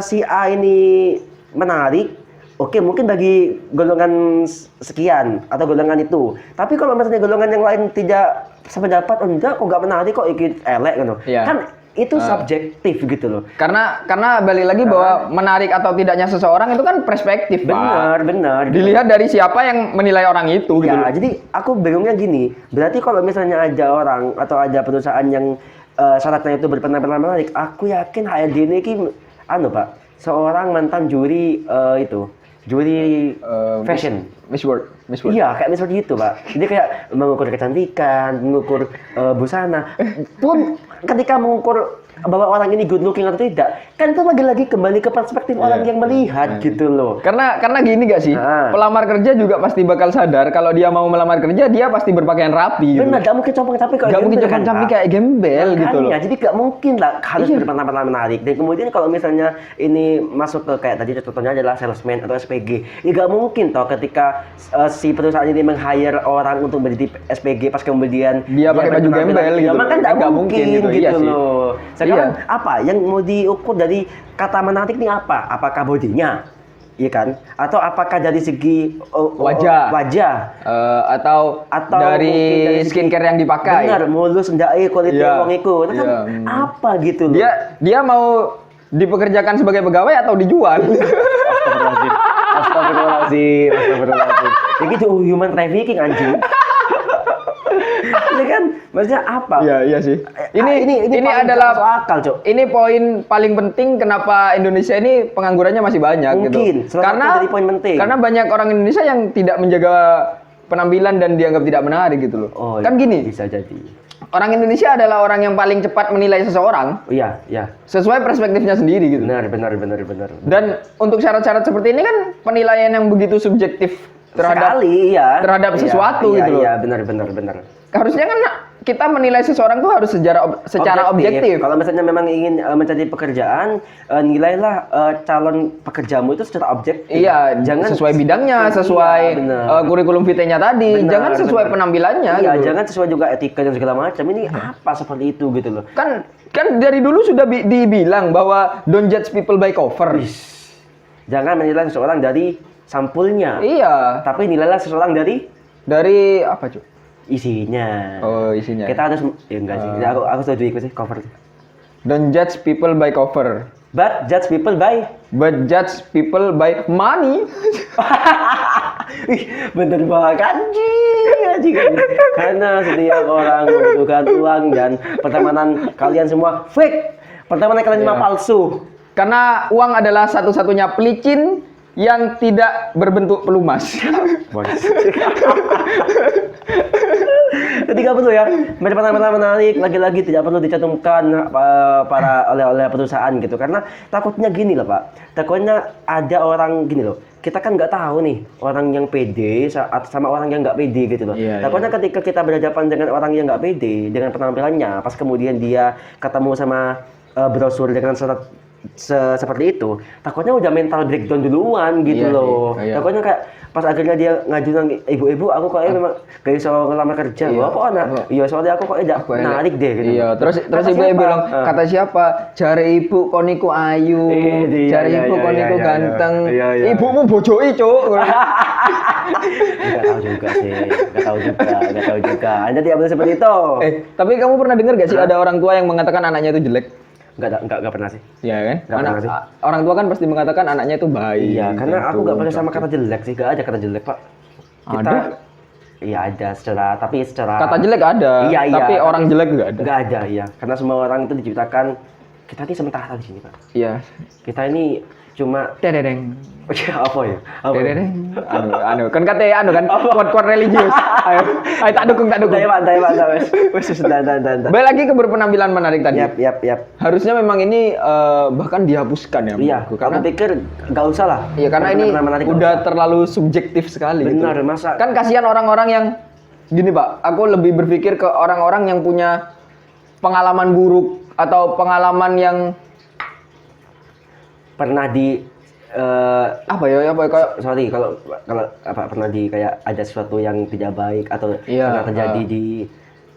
si A ini menarik, oke, mungkin bagi golongan sekian atau golongan itu. Tapi kalau misalnya golongan yang lain tidak sependapat, enggak kok nggak menarik kok ikut elek gitu. Kan itu subjektif gitu loh. Karena balik lagi bahwa menarik atau tidaknya seseorang itu kan perspektif, benar. Dilihat dari siapa yang menilai orang itu gitu. Ya, jadi aku bingungnya gini. Berarti kalau misalnya ada orang atau ada perusahaan yang syaratnya itu berpenampilan menarik, aku yakin HRD ini Pak, seorang mantan juri juri fashion. Miss World. Iya, kayak Miss World gitu, Pak. Jadi kayak mengukur kecantikan, mengukur busana. Pun ketika mengukur bahwa orang ini good looking atau tidak, kan itu lagi-lagi kembali ke perspektif orang yang melihat gitu loh. Karena gini gak sih? Pelamar kerja juga pasti bakal sadar kalau dia mau melamar kerja, dia pasti berpakaian rapi gitu. Benar, gak mungkin compang-camping kayak gembel gitu loh. Jadi gak mungkin lah harus berpenampilan menarik. Dan kemudian kalau misalnya ini masuk ke kayak tadi contohnya adalah salesman atau SPG, ya gak mungkin toh ketika si perusahaan ini meng-hire orang untuk menjadi SPG pas kemudian dia pakai baju gembel gitu. Maka gak mungkin gitu loh. Sekarang apa yang mau diukur dari kata menarik ini apa? Apakah bodinya? Iya kan? Atau apakah dari segi wajah? Atau dari skincare yang dipakai? Benar, mulus ndak kulit wong iku. Nah, kan apa gitu loh. Dia mau dipekerjakan sebagai pegawai atau dijual? Astagfirullahaladzim. Ini tuh human trafficking anjing. Ini kan maksudnya apa? Iya sih. Ini paling adalah masuk akal, Cok. Ini poin paling penting kenapa Indonesia ini penganggurannya masih banyak Mungkin, gitu. salah satu jadi poin penting. Karena banyak orang Indonesia yang tidak menjaga penampilan dan dianggap tidak menarik gitu loh. Oh, kan gini. Bisa jadi. Orang Indonesia adalah orang yang paling cepat menilai seseorang. Oh, iya. Sesuai perspektifnya sendiri gitu. Benar. Dan untuk syarat-syarat seperti ini kan penilaian yang begitu subjektif terhadap sesuatu gitu loh. Iya, benar. Harusnya kan kita menilai seseorang tuh harus secara objektif. Kalau misalnya memang ingin mencari pekerjaan, nilailah calon pekerjamu itu secara objektif. Iya, jangan sesuai bidangnya, sesuai kurikulum vitae-nya tadi. Jangan sesuai penampilannya. Iya, gitu. jangan sesuai juga etika dan segala macam. Ini apa seperti itu gitu loh. Kan dari dulu sudah dibilang bahwa don't judge people by cover. Jangan menilai seseorang dari sampulnya. Iya. Tapi nilailah seseorang dari apa, Cuk? Isinya. Oh, isinya. Kita harus enggak sih. Aku setuju ikut sih cover. Don't judge people by cover. But judge people by money. Ih, bener banget anjing. Karena setiap orang membutuhkan uang dan pertemanan kalian semua fake. Pertemanan kalian semua palsu. Karena uang adalah satu-satunya pelicin yang tidak berbentuk pelumas. Jadi nggak perlu ya, pertemanan menarik lagi-lagi tidak perlu dicantumkan oleh perusahaan gitu, karena takutnya gini loh Pak, takutnya ada orang gini loh, kita kan nggak tahu nih orang yang pede sama orang yang nggak pede gitu loh. Takutnya ketika kita berhadapan dengan orang yang nggak pede dengan penampilannya, pas kemudian dia ketemu sama brosur dengan surat seperti itu, takutnya udah mental breakdown duluan gitu loh. Takutnya kayak pas akhirnya dia ngajuin ibu-ibu, aku kayaknya memang gak bisa ngelamar kerja. Kok anak? Iya, soalnya aku kok tidak menarik deh gitu. Iya, terus ibu bilang, kata siapa? Cari ibu koniku ayu, cari ibu koniku ganteng. Ibumu bojoi, Cuk. Gak tahu juga. Anda tidak boleh seperti itu. Tapi kamu pernah dengar gak sih ada orang tua yang mengatakan anaknya itu jelek? Enggak pernah sih. Iya kan? Orang tua kan pasti mengatakan anaknya itu baik. Iya, karena aku enggak percaya sama kata jelek sih. Enggak ada kata jelek, Pak. Ada? Iya ada tapi secara kata jelek ada. Iya, tapi orang jelek enggak ada. Enggak ada, iya. Karena semua orang itu diciptakan, kita ini sementara di sini, Pak. Iya. Kita ini cuma dedeng. Apa ya? Dedeng. Kan katanya kan kuat religius. Ayo tak dukung. Taiwan. Wes sudah. Balik lagi ke berpenampilan menarik tadi. Yap. Harusnya memang ini bahkan dihapuskan ya. Iya, karena aku pikir enggak usah lah. Iya, karena ini udah terlalu subjektif sekali. Benar, gitu. masa. Kan kasihan orang-orang yang gini, Pak. Aku lebih berpikir ke orang-orang yang punya pengalaman buruk atau pengalaman yang pernah di sorry kalau pernah di kayak ada sesuatu yang tidak baik atau pernah terjadi di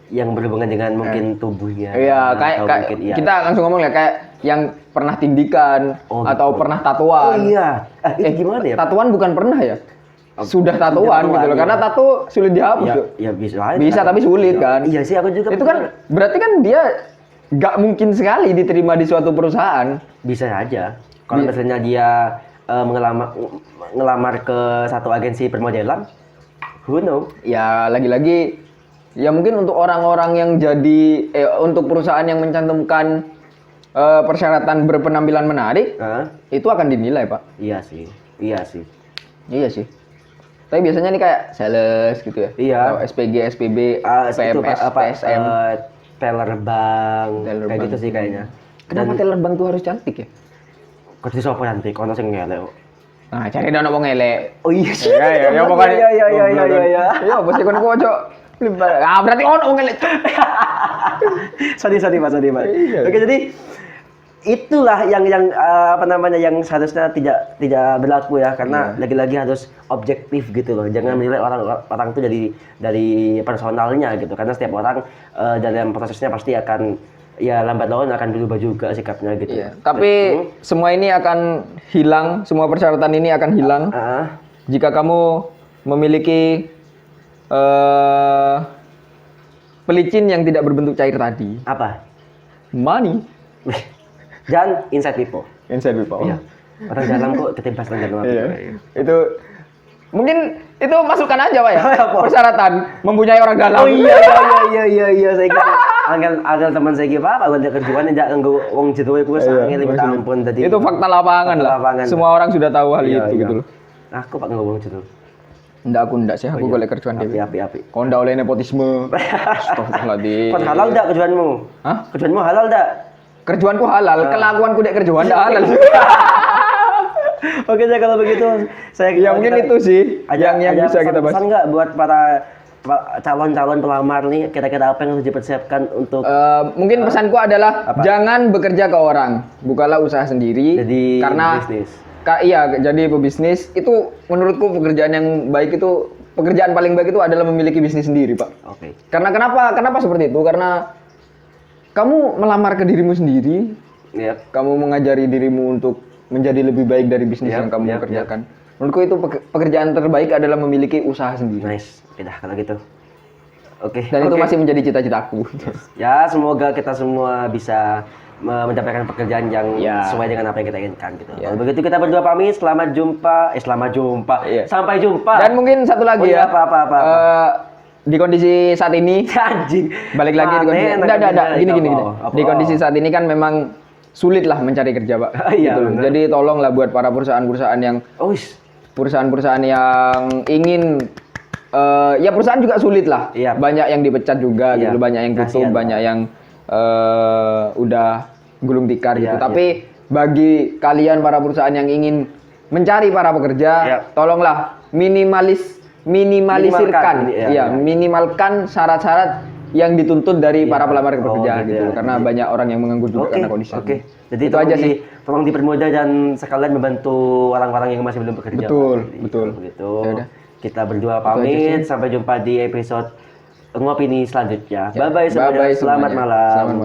yang berhubungan dengan mungkin tubuhnya. Iya, kayak kita langsung ngomong ya, kayak yang pernah tindikan atau pernah tatuan. Oh iya. Itu gimana ya? Tatuan bukan pernah ya? Sudah tatuan gitu loh. Karena tato sulit dihapus. Ya bisa. Bisa tapi sulit kan. Iya sih, aku juga. Itu kan berarti kan dia nggak mungkin sekali diterima di suatu perusahaan. Bisa saja. Kalau misalnya dia ngelamar ke satu agensi permodelan, who know? Ya lagi-lagi ya mungkin untuk orang-orang yang jadi untuk perusahaan yang mencantumkan persyaratan berpenampilan menarik, itu akan dinilai, Pak. Iya sih. Tapi biasanya nih kayak sales gitu ya. Iya. Atau SPG, SPB, PMS, PSM, teller bank, kayak gitu sih kayaknya. Kenapa teller bank tuh harus cantik ya? Kerja sopo cantik, ono sing ngelek. Nah, cari dana wong elek. Oh iya sih. Ya pokoknya. Iya. Ya pasti kon kok, Cok. Berarti ono wong elek. Sorry, Pak. Iya. Oke, jadi itulah yang yang seharusnya tidak berlaku ya, karena lagi-lagi harus objektif gitu loh. Jangan menilai orang itu dari personalnya gitu, karena setiap orang dalam prosesnya pasti akan lambat laun akan berubah juga sikapnya gitu. Iya. Tapi semua ini akan hilang, semua persyaratan ini akan hilang jika kamu memiliki pelicin yang tidak berbentuk cair tadi. Apa? Money. Dan inside people. Inside people. Iya. Orang dalam kok ketebas orang dalam. Iya. Itu Mungkin itu masukkan aja Pak ya. Apa? Persyaratan mempunyai orang dalam. Oh iya saya kira angel teman saya kira apa ganti kerjaan ndak nganggo wong jedo iku wis angel minta ampun tadi. Itu fakta lapangan Fakta lah. lapangan. Semua orang sudah tahu hal Iya, itu iya. gitu loh. Aku pak ngomong jedo. Ndak sih, aku golek kerjaan dhewe. Api. Kau ndak oleh nepotisme. Astagfirullahaladzim. Kon halal ndak kerjaanmu? Hah? Kerjaanmu halal ndak? Kerjaanku halal, kelakuanku dek kerjaan ndak halal. Oke deh kalau begitu saya Ya mungkin itu sih yang bisa kita bahas. Pesan nggak buat para calon-calon pelamar nih kira-kira apa yang harus dipersiapkan untuk Mungkin pesanku adalah jangan bekerja ke orang, bukalah usaha sendiri. jadi karena bisnis. Iya, jadi pebisnis itu menurutku pekerjaan yang baik itu pekerjaan paling baik itu adalah memiliki bisnis sendiri, Pak. Oke. Karena kenapa seperti itu? Karena kamu melamar ke dirimu sendiri, Iya. kamu mengajari dirimu untuk menjadi lebih baik dari bisnis Yap, yang kamu yap, kerjakan. Menurutku itu pekerjaan terbaik adalah memiliki usaha sendiri. Nice. Oke dah kalau gitu. Oke. Dan itu oke. masih menjadi cita-citaku. Ya, semoga kita semua bisa mendapatkan pekerjaan yang Ya. sesuai dengan apa yang kita inginkan gitu. Ya. Kalau begitu kita berdua pamit, selamat jumpa. Iya. Sampai jumpa. Dan mungkin satu lagi Oh iya, ya. apa. Di kondisi saat ini Anjing. balik lagi di kondisi enggak gini. Di kondisi saat ini kan memang sulit lah mencari kerja, Pak. Iya, Gitu loh. benar. Jadi tolonglah buat para perusahaan-perusahaan yang ingin ya perusahaan juga sulit lah. Iya. Banyak yang dipecat juga Iya. gitu, banyak yang tutup, Kasihan, banyak yang udah gulung tikar gitu. Iya, Tapi bagi kalian para perusahaan yang ingin mencari para pekerja, Iya. tolonglah minimalisirkan, minimalkan syarat-syarat yang dituntut dari para pelamar pekerja gitu gitu. ya. Karena banyak orang yang menganggur juga karena kondisi. Oke. Jadi itu aja sih. Tolong dipermudah dan sekalian membantu orang-orang yang masih belum bekerja. Betul, Pak. betul. Begitu. Yaudah. Kita berdua aja pamit. Sampai jumpa di episode ngopini selanjutnya. Ya, Bye bye semuanya. bye-bye Selamat semuanya. malam. Selamat malam.